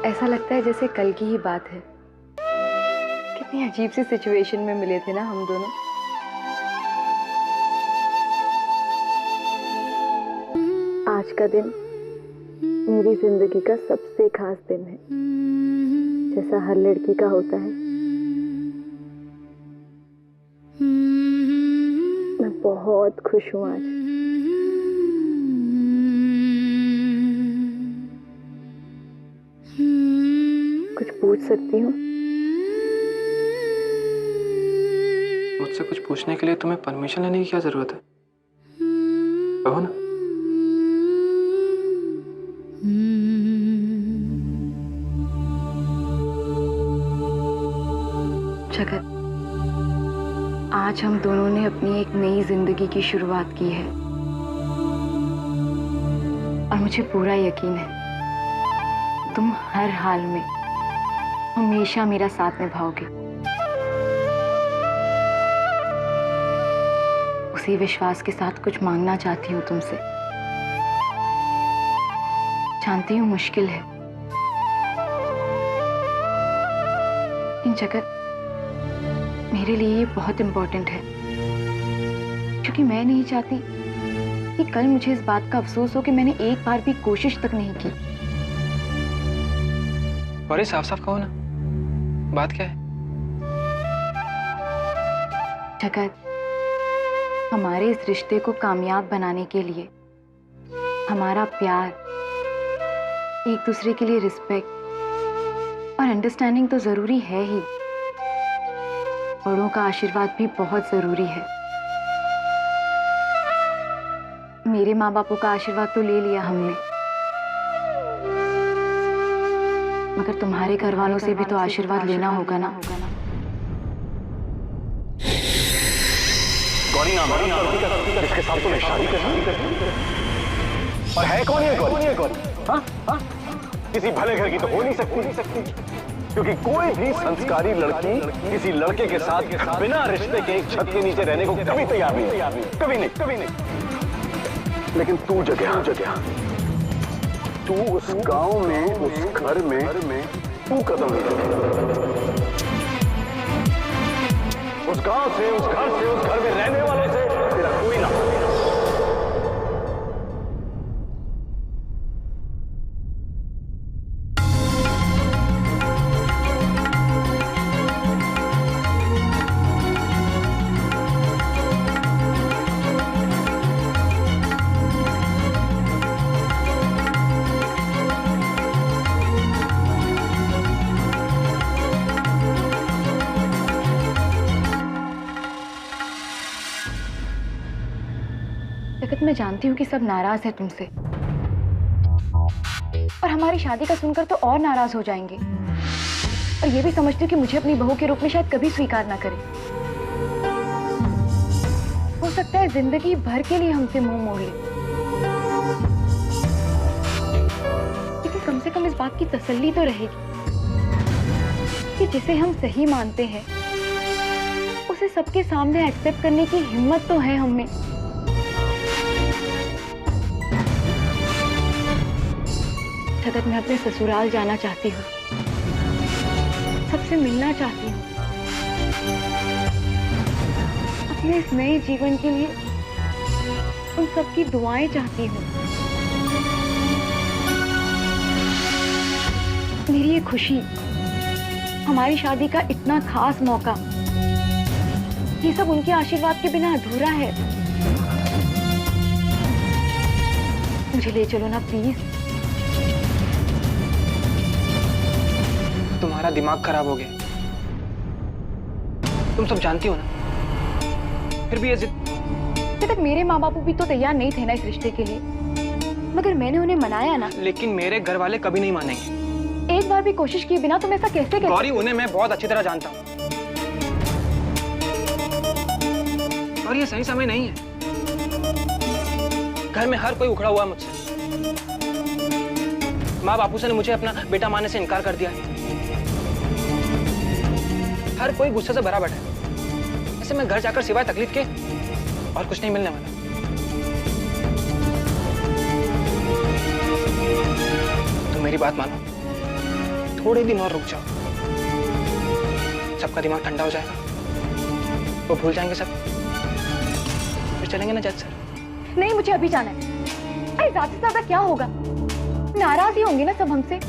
ऐसा लगता है जैसे कल की ही बात है। कितनी अजीब सी सिचुएशन में मिले थे ना हम दोनों। आज का दिन मेरी जिंदगी का सबसे खास दिन है, जैसा हर लड़की का होता है। मैं बहुत खुश हूँ आज। कुछ पूछ सकती हूँ? मुझसे कुछ पूछने के लिए तुम्हें परमिशन लेने की क्या जरूरत है? कहो ना। जगत, आज हम दोनों ने अपनी एक नई जिंदगी की शुरुआत की है, और मुझे पूरा यकीन है तुम हर हाल में हमेशा मेरा साथ निभाओगे। उसी विश्वास के साथ कुछ मांगना चाहती हूँ तुमसे। जानती हूँ मुश्किल है, इन जगत मेरे लिए ये बहुत इंपॉर्टेंट है, क्योंकि मैं नहीं चाहती कि कल मुझे इस बात का अफसोस हो कि मैंने एक बार भी कोशिश तक नहीं की। गौरी साफ साफ कहो ना, बात क्या है? जगत, हमारे इस रिश्ते को कामयाब बनाने के लिए हमारा प्यार, एक दूसरे के लिए रिस्पेक्ट और अंडरस्टैंडिंग तो जरूरी है ही। बड़ों का आशीर्वाद भी बहुत जरूरी है। मेरे माँ बापों का आशीर्वाद तो ले लिया हमने, मगर तुम्हारे घर वालों से भी तो आशीर्वाद लेना होगा ना। गौरी नाम इसके साथ तो मैं शादी कर और है कौन ये गौरी? हाँ हाँ, किसी भले घर की तो हो नहीं सकती, क्योंकि कोई भी संस्कारी लड़की किसी लड़के के साथ बिना रिश्ते के एक छत के नीचे रहने को कभी तैयार नहीं, कभी नहीं। लेकिन तू जगह तू उस गांव में, उस घर में तू कदम नहीं रखेगा। उस गांव से, उस घर से, उस घर में रहने वालों से तेरा कोई ना। जगत, मैं जानती हूँ कि सब नाराज है तुमसे, और हमारी शादी का सुनकर तो और नाराज हो जाएंगे, और ये भी समझती हूँ कि मुझे अपनी बहू के रूप में शायद कभी स्वीकार ना करें। हो सकता है जिंदगी भर के लिए हमसे मुंह मोड़ ले, लेकिन कम से कम इस बात की तसल्ली तो रहेगी कि जिसे हम सही मानते हैं उसे सबके सामने एक्सेप्ट करने की हिम्मत तो है हमें। जगत, मैं अपने ससुराल जाना चाहती हूँ, सबसे मिलना चाहती हूँ, अपने इस नए जीवन के लिए उन सबकी दुआएं चाहती हूँ। मेरी ये खुशी, हमारी शादी का इतना खास मौका, ये सब उनके आशीर्वाद के बिना अधूरा है। मुझे ले चलो ना प्लीज। तुम्हारा दिमाग खराब हो गया, तुम सब जानती हो ना, फिर भी ये जिद। तक मेरे माँ बापू भी तो तैयार नहीं थे ना इस रिश्ते के लिए, मगर मैंने उन्हें मनाया ना। लेकिन मेरे घर वाले कभी नहीं मानेंगे। एक बार भी कोशिश किए बिना तुम ऐसा कैसे कहते? गौरी, उन्हें मैं बहुत अच्छी तरह जानता हूँ, और ये सही समय नहीं है। घर में हर कोई उखड़ा हुआ है मुझसे। माँ बापू से ने मुझे अपना बेटा मानने से इनकार कर दिया है। हर कोई गुस्से से भरा बैठा है। ऐसे में घर जाकर सिवाय तकलीफ के और कुछ नहीं मिलने वाला। तो मेरी बात मानो, थोड़े दिन और रुक जाओ, सबका दिमाग ठंडा हो जाएगा, वो भूल जाएंगे सब, फिर चलेंगे ना जज सर। नहीं, मुझे अभी जाना है। अरे ज्यादा से ज्यादा क्या होगा, नाराज ही होंगे ना सब हमसे।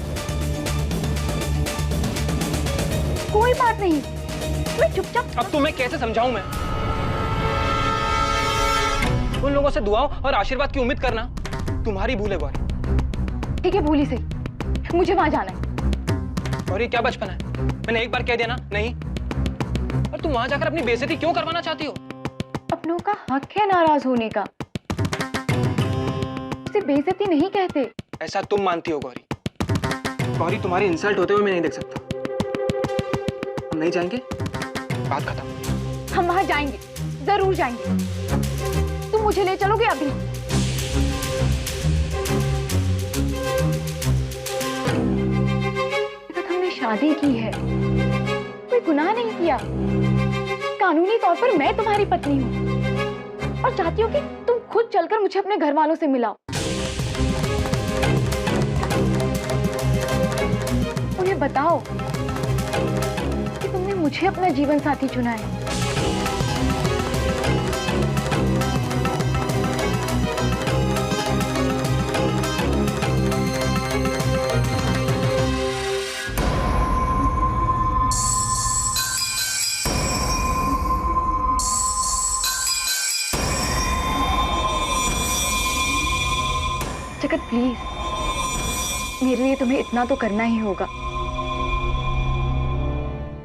कोई बात नहीं, मैं चुपचाप। अब तुम्हें कैसे समझाऊं मैं? उन लोगों से दुआओं और आशीर्वाद की उम्मीद करना तुम्हारी भूल है गौरी। ठीक है, भूली सही, मुझे वहां जाना है। गौरी, क्या बचपन है? मैंने एक बार कह दिया ना नहीं, और तुम वहां जाकर अपनी बेइज्जती क्यों करवाना चाहती हो? अपनों का हक है नाराज होने का, उसे बेइज्जती नहीं कहते। ऐसा तुम मानती हो गौरी। गौरी, तुम्हारी इंसल्ट होते हुए मैं नहीं देख सकता। हम नहीं जाएंगे, बात खत्म। हम वहां जाएंगे, जरूर जाएंगे। तुम मुझे ले चलोगे अभी? हमने शादी की है, कोई गुनाह नहीं किया। कानूनी तौर पर मैं तुम्हारी पत्नी हूँ और चाहती हूँ कि तुम खुद चलकर मुझे अपने घर वालों से मिलाओ। उन्हें बताओ कि तुमने मुझे अपना जीवन साथी चुना है। जगत प्लीज, मेरे लिए तुम्हें इतना तो करना ही होगा।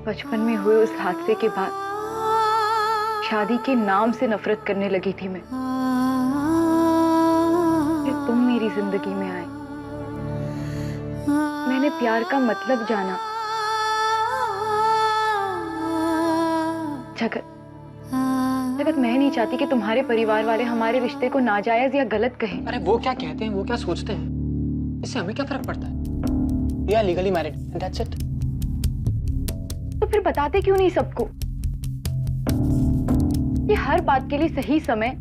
बचपन में हुए उस हादसे के बाद शादी के नाम से नफरत करने लगी थी मैं। फिर तुम मेरी जिंदगी में आए, मैंने प्यार का मतलब जाना। जगत, मैं नहीं चाहती कि तुम्हारे परिवार वाले हमारे रिश्ते को नाजायज या गलत कहें। अरे वो क्या कहते हैं, वो क्या सोचते हैं, इससे हमें क्या फर्क पड़ता है? We are legally married and that's it. तो फिर बताते क्यों नहीं सबको? ये हर बात के लिए सही समय,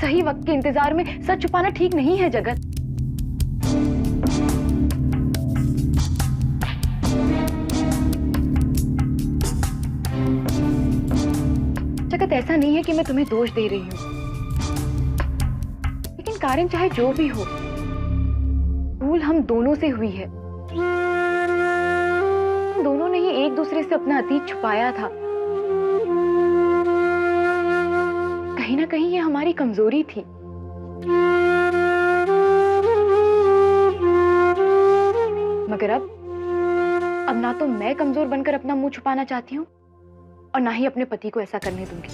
सही वक्त के इंतजार में सच छुपाना ठीक नहीं है जगत। जगत, ऐसा नहीं है कि मैं तुम्हें दोष दे रही हूं, लेकिन कारण चाहे जो भी हो, भूल हम दोनों से हुई है। हम दोनों ने ही एक दूसरे से अपना अतीत छुपाया था। कहीं ना कहीं ये हमारी कमजोरी थी। मगर अब ना तो मैं कमजोर बनकर अपना मुंह छुपाना चाहती हूँ और ना ही अपने पति को ऐसा करने दूंगी।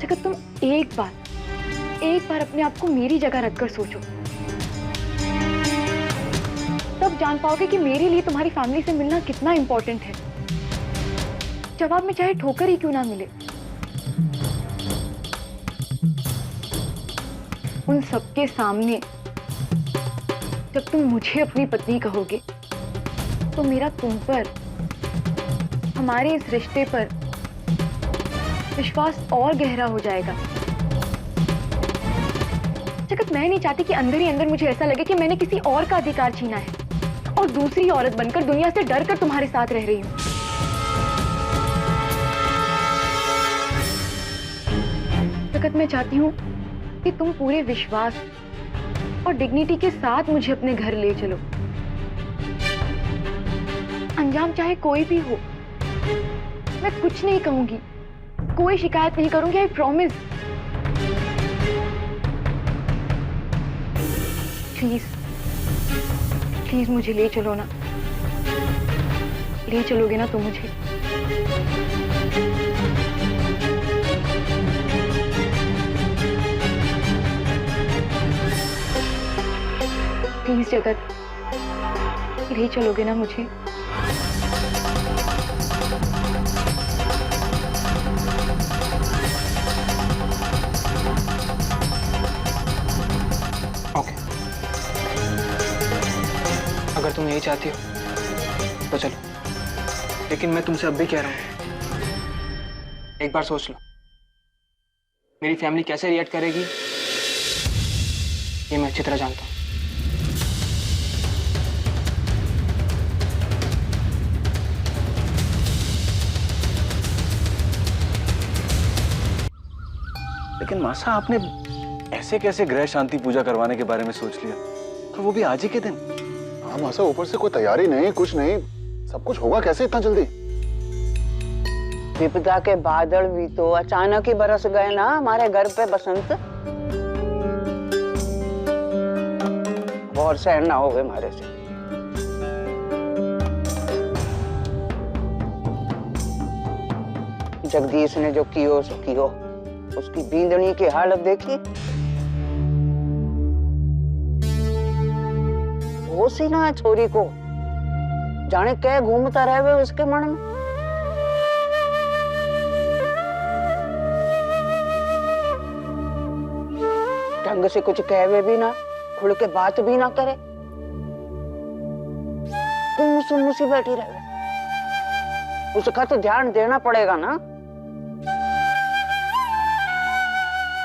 जगत, तुम एक बार अपने आप को मेरी जगह रखकर सोचो, तब जान पाओगे कि मेरे लिए तुम्हारी फैमिली से मिलना कितना इंपॉर्टेंट है। जवाब में चाहे ठोकर ही क्यों ना मिले। उन सबके सामने जब तुम मुझे अपनी पत्नी कहोगे तो मेरा तुम पर, हमारे इस रिश्ते पर विश्वास और गहरा हो जाएगा। जगत, मैं नहीं चाहती कि अंदर ही अंदर मुझे ऐसा लगे कि मैंने किसी और का अधिकार छीना है और दूसरी औरत बनकर दुनिया से डर कर तुम्हारे साथ रह रही हूं। जगत, मैं चाहती हूं कि तुम पूरे विश्वास और डिग्निटी के साथ मुझे अपने घर ले चलो। अंजाम चाहे कोई भी हो, मैं कुछ नहीं कहूंगी, कोई शिकायत नहीं करूंगी, आई प्रॉमिस। प्लीज प्लीज मुझे ले चलो ना, ले चलोगे ना तुम मुझे? प्लीज जगत, ले चलोगे ना मुझे? ओके, अगर तुम यही चाहती हो तो चलो, लेकिन मैं तुमसे अब भी कह रहा हूं, एक बार सोच लो, मेरी फैमिली कैसे रिएक्ट करेगी ये मैं अच्छी तरह जानता हूं। लेकिन मासा, आपने ऐसे कैसे ग्रह शांति पूजा करवाने के बारे में सोच लिया, और वो भी आज ही के दिन? हाँ मासा, ऊपर से कोई तैयारी नहीं, कुछ नहीं, सब कुछ होगा कैसे इतना जल्दी? विपदा के बादल भी तो अचानक ही बरस गए ना हमारे घर पे बसंत। और सहन ना हो गए हमारे से। जगदीश ने जो कियो सो कियो, उसकी बींदनी की हालत देखी, होश ही ना है छोरी को, जाने क्या घूमता रहे उसके मन में। ढंग से कुछ कहवे भी ना, खुल के बात भी ना करे, तुम सी बैठी रहे। उसका तो ध्यान देना पड़ेगा ना।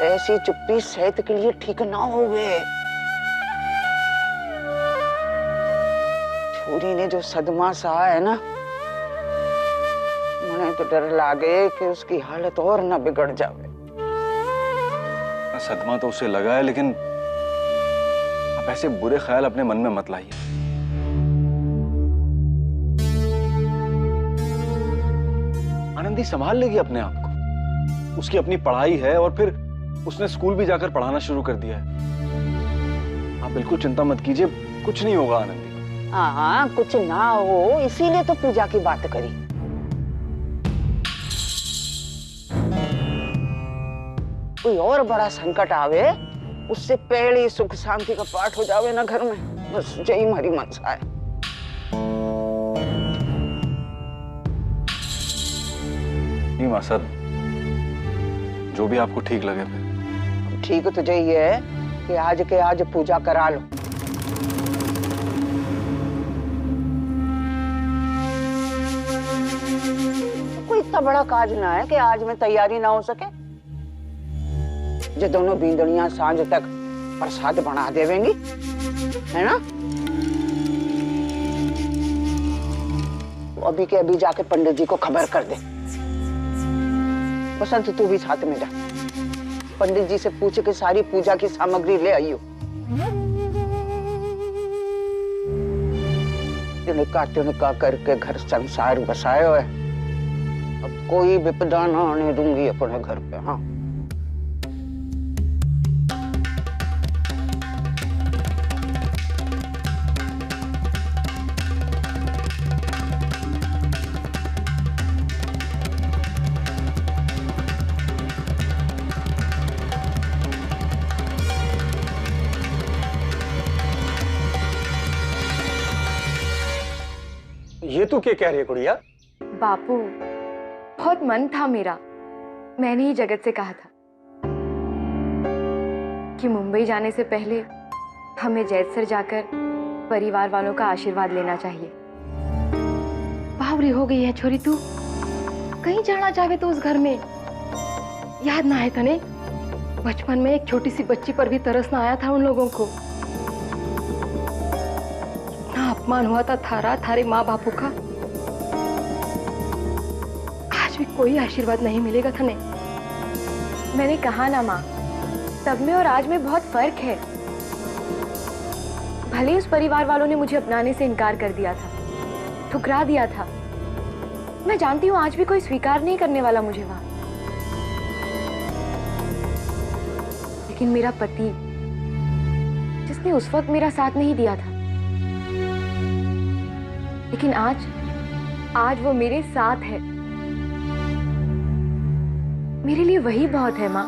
ऐसी चुप्पी सेहत के लिए ठीक ना होवे। छोरी ने जो सदमा सहा है ना, मुझे तो डर लागे कि उसकी हालत और ना बिगड़ जावे। सदमा तो उसे लगा है, लेकिन आप ऐसे बुरे ख्याल अपने मन में मत लाइए। आनंदी संभाल लेगी अपने आप को, उसकी अपनी पढ़ाई है, और फिर उसने स्कूल भी जाकर पढ़ाना शुरू कर दिया है। आप बिल्कुल चिंता मत कीजिए, कुछ नहीं होगा आनंदी। हाँ, कुछ ना हो इसीलिए तो पूजा की बात करी। कोई और बड़ा संकट आवे उससे पहले सुख शांति का पाठ हो जावे ना घर में, बस यही हमारी मनसा है। नहीं मां सर, जो भी आपको ठीक लगे फिर। ठीक तो यही है कि आज के आज पूजा करा लो। कोई इतना बड़ा काज ना है कि आज में तैयारी ना हो सके। जो दोनों बींदड़ियां सांझ तक प्रसाद बना देवेंगी, है ना? अभी के अभी जाके पंडित जी को खबर कर दे। बसंत तू भी साथ में जा, पंडित जी से पूछ के सारी पूजा की सामग्री ले आइयो। तिनका करके घर संसार बसायो है, अब कोई विपदा ना आने दूंगी अपने घर पे। हाँ, ये तू क्या कह रही है गुड़िया? बापू, बहुत मन था मेरा, मैंने ही जगत से कहा था कि मुंबई जाने से पहले हमें जैतसर जाकर परिवार वालों का आशीर्वाद लेना चाहिए। बावरी हो गई है छोरी तू, कहीं जाना चाहे तो उस घर में। याद ना है तने, बचपन में एक छोटी सी बच्ची पर भी तरस ना आया था उन लोगों को। ना अपमान हुआ था थारा थारे माँ बापू का। आज भी कोई आशीर्वाद नहीं मिलेगा थने। मैंने कहा ना माँ, तब में और आज में बहुत फर्क है। भले उस परिवार वालों ने मुझे अपनाने से इनकार कर दिया था, ठुकरा दिया था। मैं जानती हूँ आज भी कोई स्वीकार नहीं करने वाला मुझे वहां। लेकिन मेरा पति, जिसने उस वक्त मेरा साथ नहीं दिया था, लेकिन आज वो मेरे साथ है। मेरे लिए वही बहुत है माँ।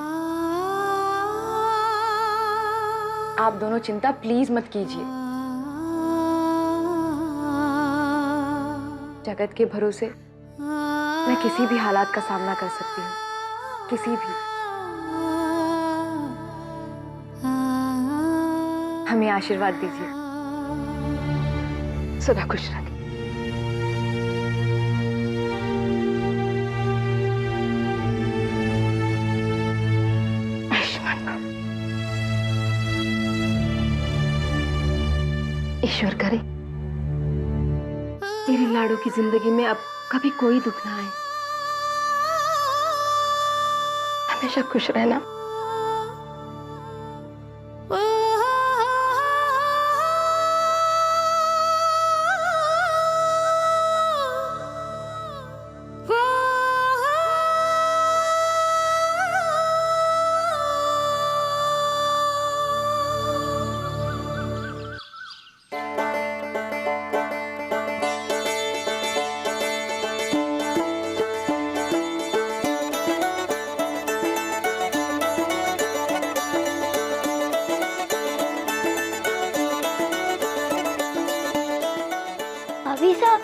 आप दोनों चिंता प्लीज मत कीजिए। जगत के भरोसे मैं किसी भी हालात का सामना कर सकती हूँ, किसी भी। हमें आशीर्वाद दीजिए, सदा खुश रखें। ईश्वर करे मेरी लाडो की जिंदगी में अब कभी कोई दुख ना आए। हमेशा खुश रहना। अभी सब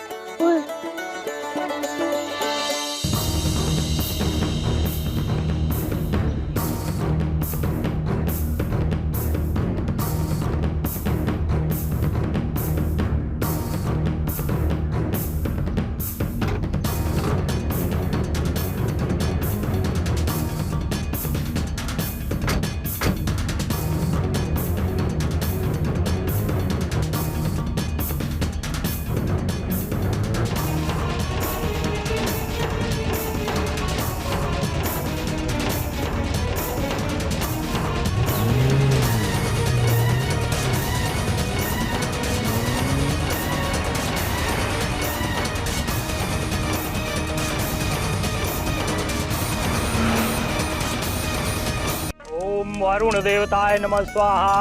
अरुण देवताय नमः स्वाहा।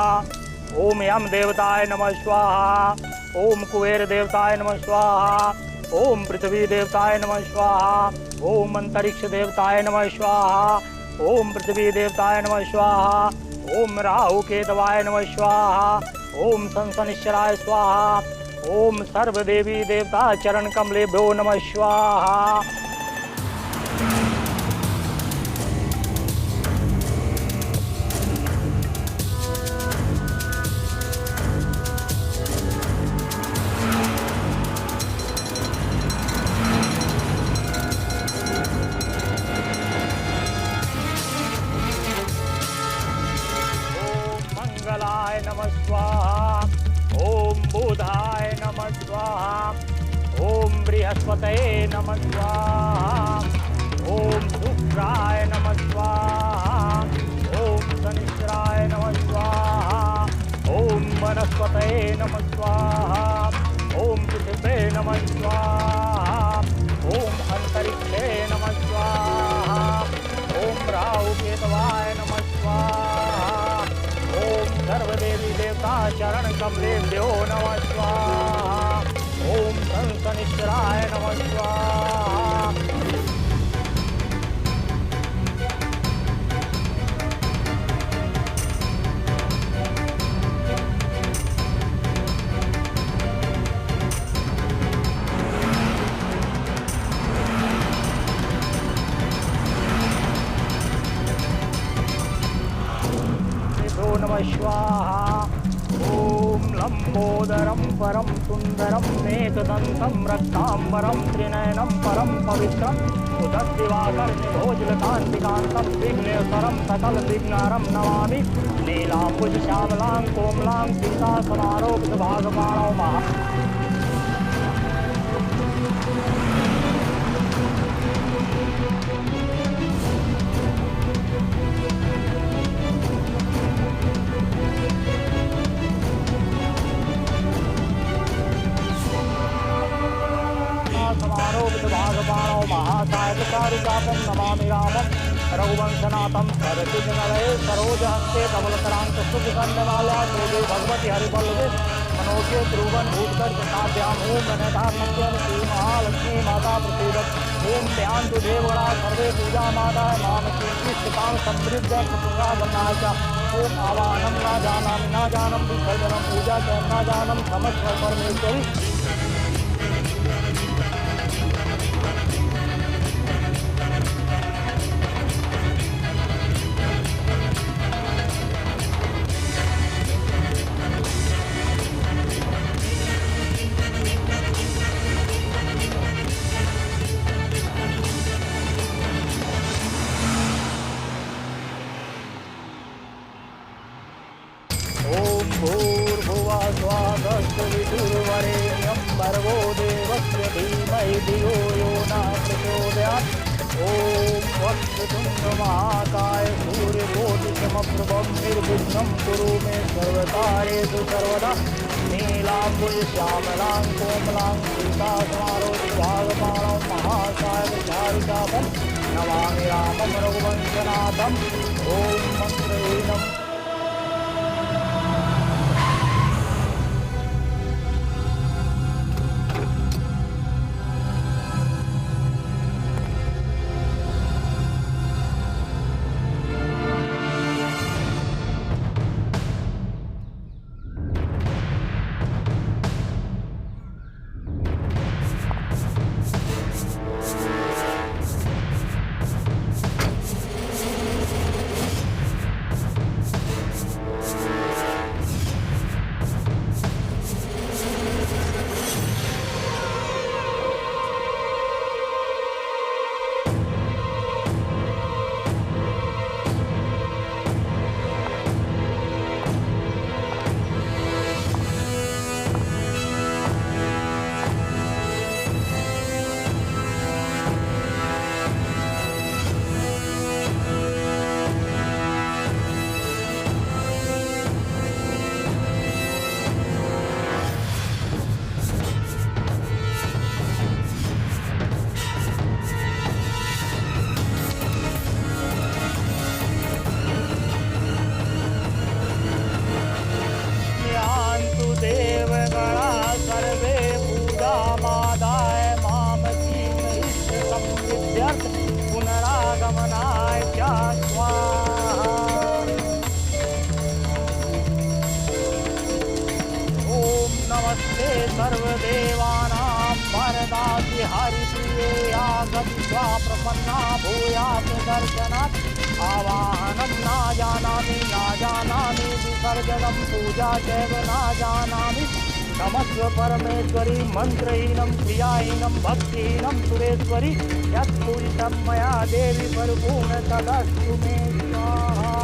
ओम यम देवताय नमः स्वाहा। ओम कुबेर देवताय नमः स्वाहा। ओम पृथ्वी देवताय नमः स्वाहा। ओम अंतरिक्ष देवताय नमः स्वाहा। ओम पृथ्वी देवताय नमः स्वाहा। ओम राहु केतवाय नमः स्वाहा। ओम संसनिश्चराय स्वाहा। ओम सर्वदेवी देवता चरण कमलेभ्यो नमः स्वाहा। मंगलाय नमः स्वाहा। ओम बुधाय नमः स्वाहा। ओम बृहस्पतये नमः स्वाहा। ओम शुक्राय नमः स्वाहा। ओम शनिश्चराय नमः स्वाहा। ओम वनस्पतये नमः स्वाहा। ओम पृथिवे नमः स्वाहा। ओम अंतरिक्षे नमः स्वाहा। ओम राहु केतवाय नमः स्वाहा। ओम सर्वदेवी देवता चरण कमलेभ्यो नमः स्वाहा। ओम संसनिश्चराय नमः स्वाहा। नमः स्वाहा। ओम लंबोदरम परम सुंदरम नेकदंतम रक्तांबरम त्रिनयनम परम पवित्रम उदद्दिवाकर निभोजलकांतिकांतम विघ्नेश्वरम सकल विघ्नारम नमामि। नीलांबुज श्यामलां कोमलां सीता समारोह भागमाणो महा। भागमाणो महासायकारिकापं नमामि रामं रघुवंशनाथं सरसिजनलये सरोजहस्ते कमलतरांक सुखकण्डमाल्या देवी भगवती हरिवल्लभे मनोज्ञ ध्रुवन भूतकर प्रसाद्यां ओम गणेशा सत्यं श्री महालक्ष्मी माता प्रसीदत्। ओम ध्यान्तु देवगणा सर्वे पूजामादाय मामकीं इष्टकां समृद्ध प्रसादनाय च। ओम आवाहनं न जानामि न जानम विसर्जनं पूजा च न जानम समस्त परमेश्वरी। भूर्भुवस्सुवितुर्वरेण्यं भर्गो देवस्य धीमहि धियो यो नः प्रचोदयात्। ओम वक्रतुण्डमहाकाय सूर्यकोटिसमप्रभं निर्विघ्नं कुरु मे सर्वकार्येषु सर्वदा। नीलांबुज श्यामलां कोमलां सीता समारोह भागमाणो महासायकारिकापं नमामि रामं रघुवंशनाथं। ओम मंत्रहीनं देवानां वरदासि हरिप्रियेया गत्वा प्रपन्ना भूयात् दर्शनात् आवाहनं न जानामि विसर्जनं पूजा चैव न जानामि नमस्व परमेश्वरी मंत्रहीनं क्रियाहीनं भक्तिहीनं सुरेश्वरी यत्पूजितं मया देवी परिपूर्ण तदस्तु मे स्वाहा।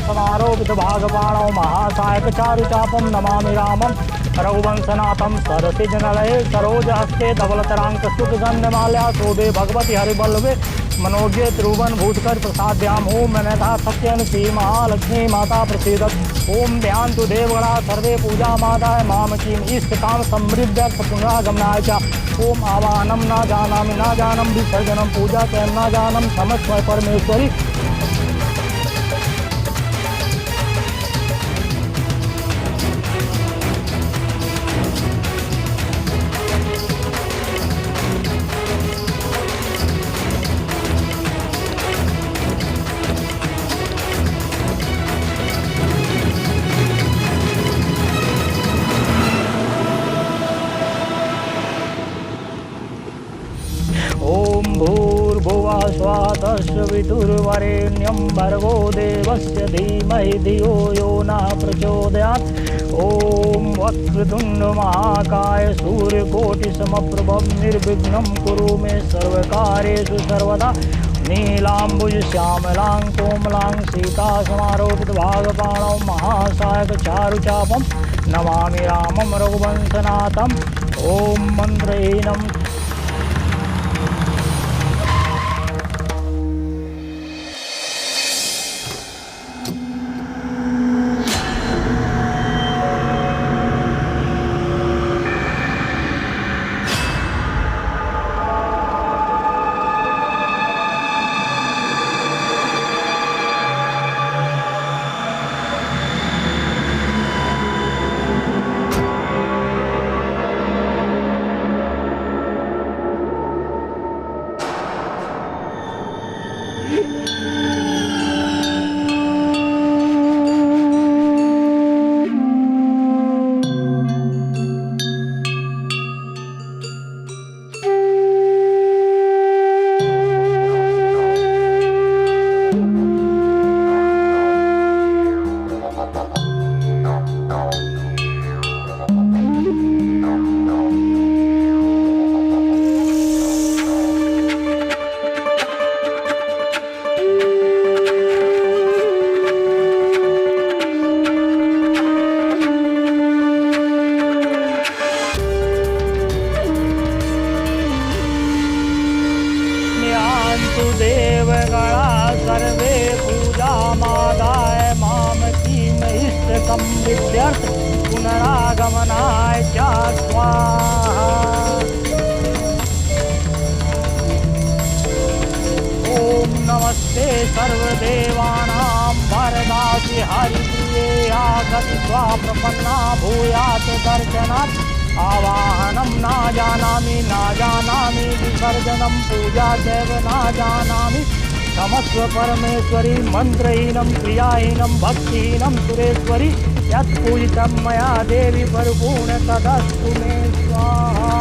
समारोपित भागपाणौ महासायक चारुचापं नमामि रामं रघुवंशनाथं सरसिज नलये सरोजहस्ते धवलतरांक स्तुतगन्धमाल्या शोभे भगवती हरिवल्लभे मनोज्ञ त्रिभुवन भूतकर प्रसाद्याम ओम नयथा सत्यन श्री महालक्ष्मी माता प्रसीदत ओम ध्यान्तु देवगणा सर्वे पूजा माताय मामकीम इष्ट काम समृद्ध पुनरागमनाय च ओम आवाहनं न जानामि विसर्जनं पूजा च न जानम समस्वय परमेश्वरी। विदुर्वरेण्यं भर्गो देवस्य धीमहि धियो यो न प्रचोदयात् ओम वक्रतुंड महाकाय सूर्यकोटिसमप्रभं निर्विघ्नं कुरु मे सर्वकार्येषु सर्वदा नीलाम्बुज श्यामलां कोमलां सीता समारोपित भागपाणौ महासायक चारुचापं नमामि रामं रघुवंशनाथं ओम मंत्रहीनं सिद्ध्यर्थ पुनरागमनाय च स्वाहा। ओम नमस्ते सर्वदेवानां वरदासि हरिप्रिये आगत्वा प्रपन्ना भूयात् दर्शनात्। आवाहनं न जानामि विसर्जनं पूजा चैव न जानामि। क्षमस्व परमेश्वरी मंत्रहीनं क्रियाहीनं भक्तिहीनं सुरेश्वरी। यत्पूजितं मया देवी परिपूर्ण तदस्तु मे स्वाहा।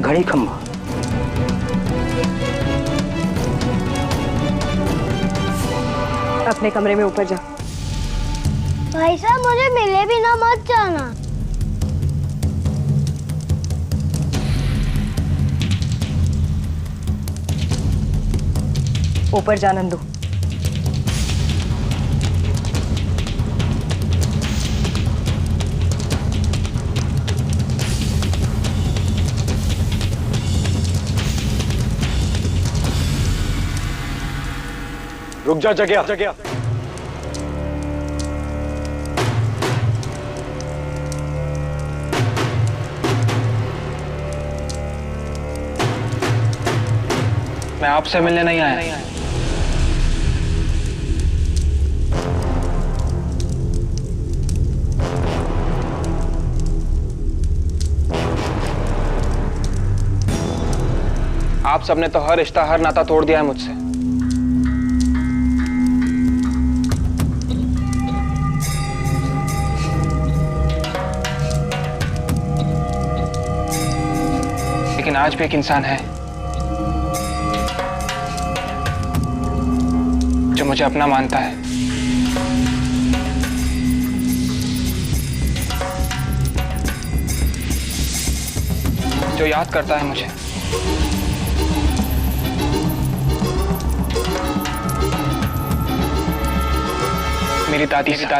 घड़ी खंभा। अपने कमरे में ऊपर जा। भाई साहब मुझे मिले भी ना मत जाना। ऊपर जा नंदू। रुक जा जगह। मैं आपसे मिलने नहीं आया। आप सबने तो हर रिश्ता हर नाता तोड़ दिया है मुझसे। लेकिन आज भी एक इंसान है जो मुझे अपना मानता है, जो याद करता है मुझे। मेरी दादी से।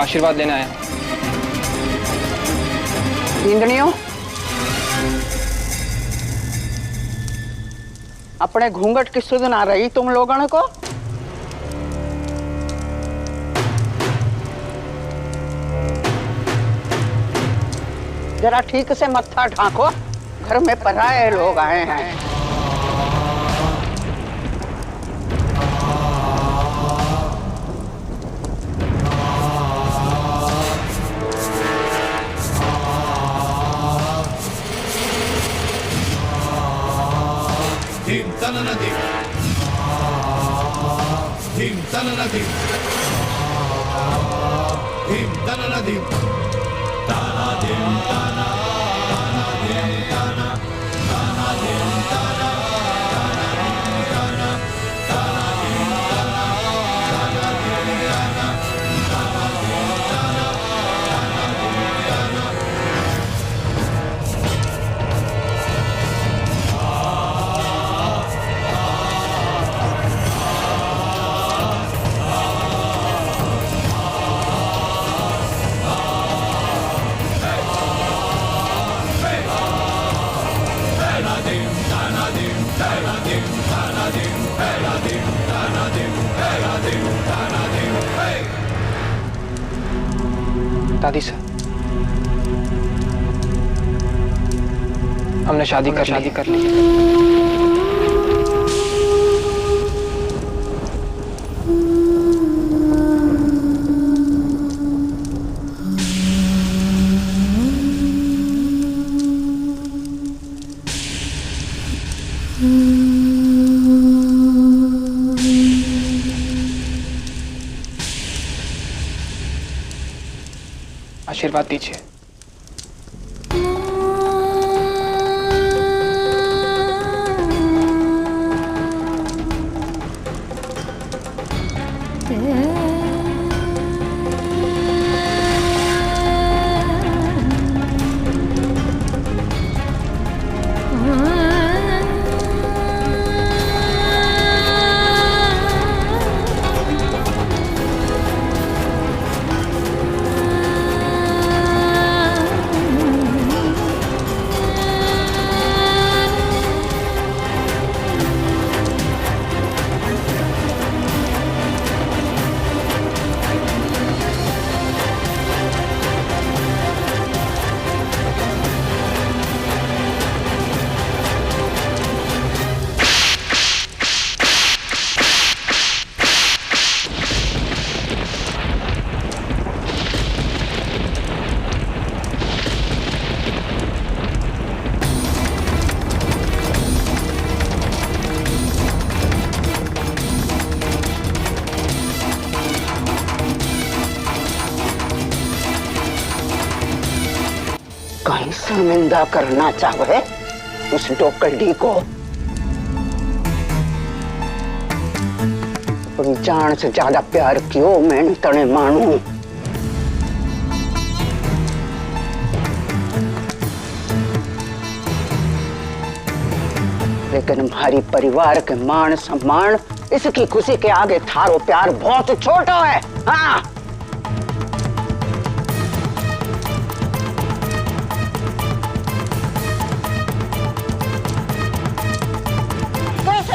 आशीर्वाद लेने आया हूं। इंद्रियों, अपने घूंघट की सुध ना रही तुम लोगों को? जरा ठीक से मत्था ढांको, घर में पराये लोग आए हैं। Dim tanana dim. Dim tanana dim. Dim tanana dim. Tana dim tana. Tana dim tana. Tana dim tana. Tana dim tana. Tana dim tana. Tana dim tana. Tana dim tana. Tana dim tana. दादी से हमने शादी कर ली। आशीर्वाद दीजिए। कहीं शर्मिंदा करना चाहे उस डोकलडी को। अपनी जान से ज्यादा प्यार क्यों मैंने तने मानू। लेकिन हमारी परिवार के मान सम्मान इसकी खुशी के आगे थारो प्यार बहुत छोटा है। हाँ,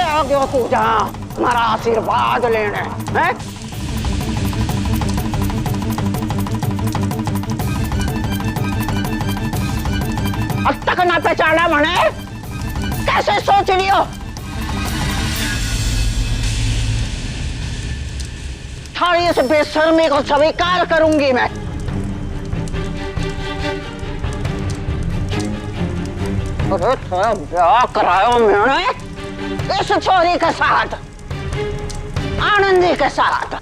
आ गया तू जहाँ हमारा आशीर्वाद लेने हैं? अब तक ना पहचाना मने? कैसे सोच लियो? थारी इस बेशर्मी को स्वीकार करूंगी मैं। अरे थोड़ा ब्याह करायो मैंने इस छोरी के साथ, आनंदी के साथ।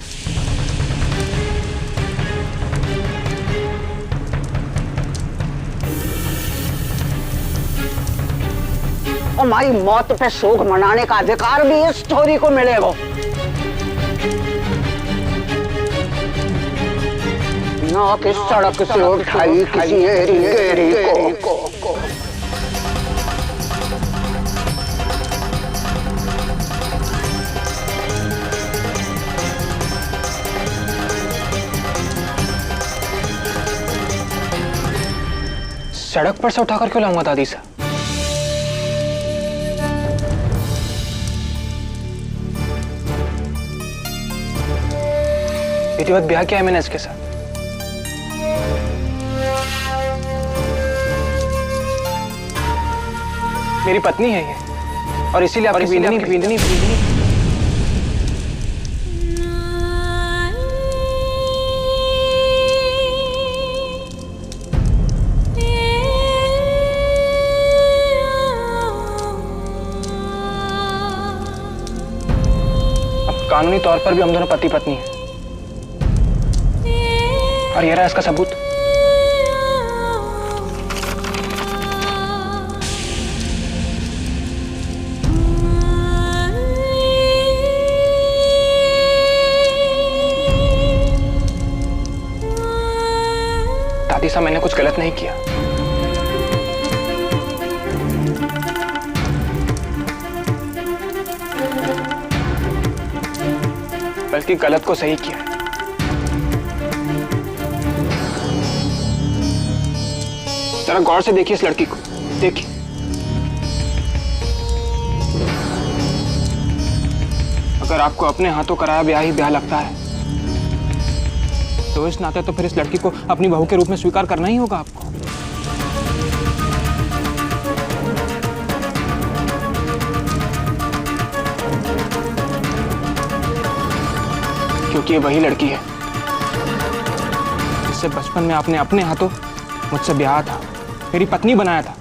हमारी मौत पे शोक मनाने का अधिकार भी इस छोरी को मिलेगा। ना कि सड़क से उठाई किसी एरी गेरी को। सड़क पर से उठाकर क्यों लाऊंगा दादी सा? विधिवत ब्याह किया है मैंने इसके साथ। मेरी पत्नी है ये, और इसीलिए आपकी बींदनी अब कानूनी तौर पर भी हम दोनों पति पत्नी हैं, और ये रहा इसका सबूत। दादी साहब, मैंने कुछ गलत नहीं किया। बल्कि गलत को सही किया। जरा गौर से देखिए इस लड़की को, देखिए। अगर आपको अपने हाथों कराया ब्याह ही ब्याह लगता है, तो इस नाते तो फिर इस लड़की को अपनी बहू के रूप में स्वीकार करना ही होगा आपको। क्योंकि ये वही लड़की है जिससे बचपन में आपने अपने हाथों मुझसे ब्याह था, मेरी पत्नी बनाया था।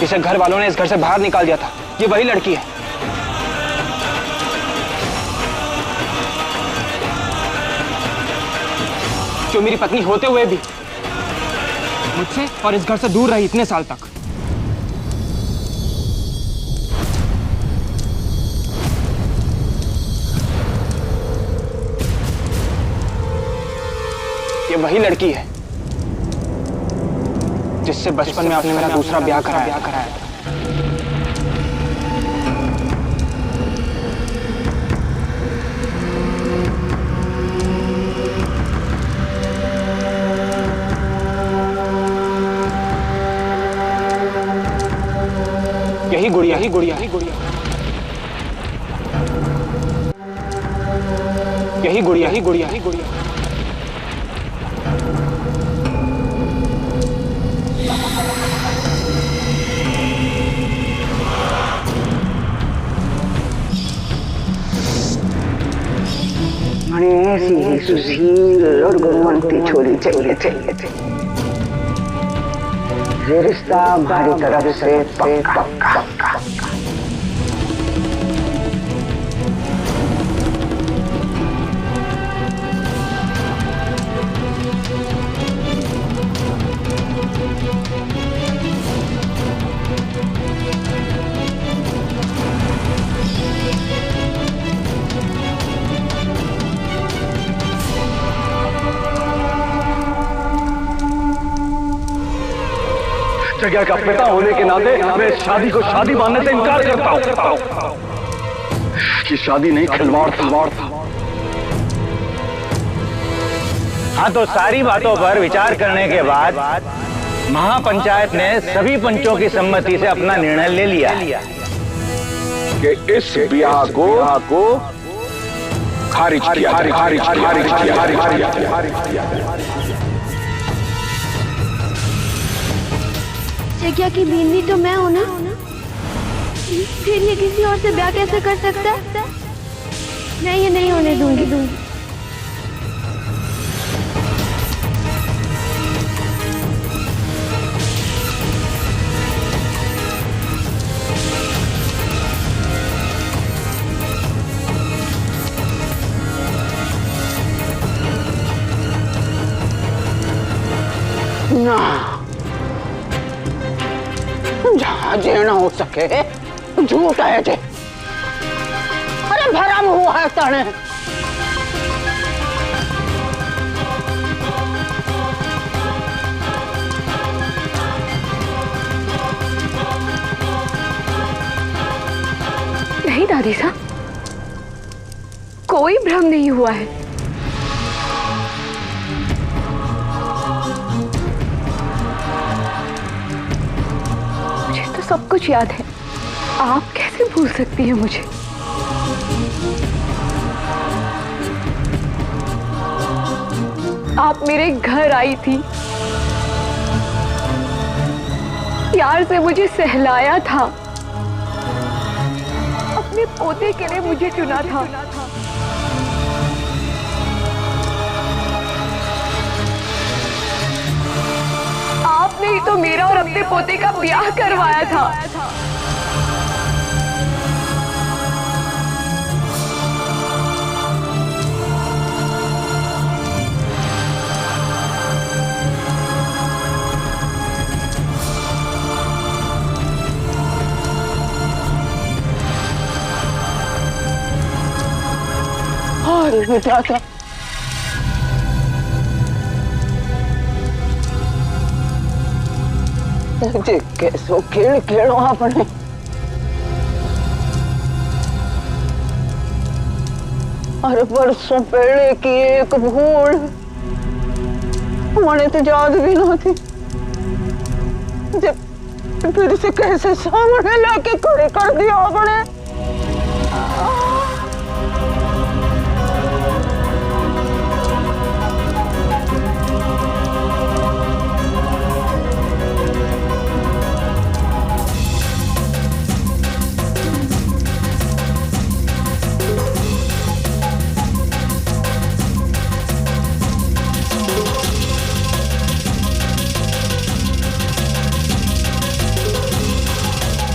जिसे घर वालों ने इस घर से बाहर निकाल दिया था, ये वही लड़की है। जो मेरी पत्नी होते हुए भी मुझसे और इस घर से दूर रही इतने साल तक। ये वही लड़की है जिससे बचपन में आपने मेरा दूसरा ब्याह कराया था। यही गुड़िया ही गुड़िया ही गुड़िया यही गुड़िया ही गुड़िया ही गुड़िया मने ऐसी ही सुशील और गुणवंती छोरी चाहिए। ये रिश्ता हमारी तरफ से पक्का। जगह का पिता होने के नाते मैं शादी को शादी मानने से इनकार करता हूँ। कि शादी नहीं, खिलवाड़ था। हाँ, तो सारी बातों पर विचार करने के बाद महापंचायत ने सभी पंचों की सम्मति से अपना निर्णय ले लिया कि इस ब्याह को खारिज किया। जग्या की बीवी तो मैं हूं ना, फिर ये किसी और से ब्याह कैसे कर सकता है? मैं ये नहीं होने दूंगी। ना, जहाँ जे ना हो सके झूठ है जे। अरे भरम हुआ है तने। दादी साहब, कोई भ्रम नहीं हुआ है। मुझे तो सब कुछ याद है। आप कैसे भूल सकती हैं मुझे? आप मेरे घर आई थी, प्यार से मुझे सहलाया था, अपने पोते के लिए मुझे चुना था। आपने ही तो मेरा और अपने पोते का ब्याह करवाया था। अरे बेटा था कैसो खेल खेलो आपने। अरे बरसों पहले की एक भूल मैंने तो याद भी ना थी। जब फिर से कैसे सामने लाके खड़े कर दिया आपने।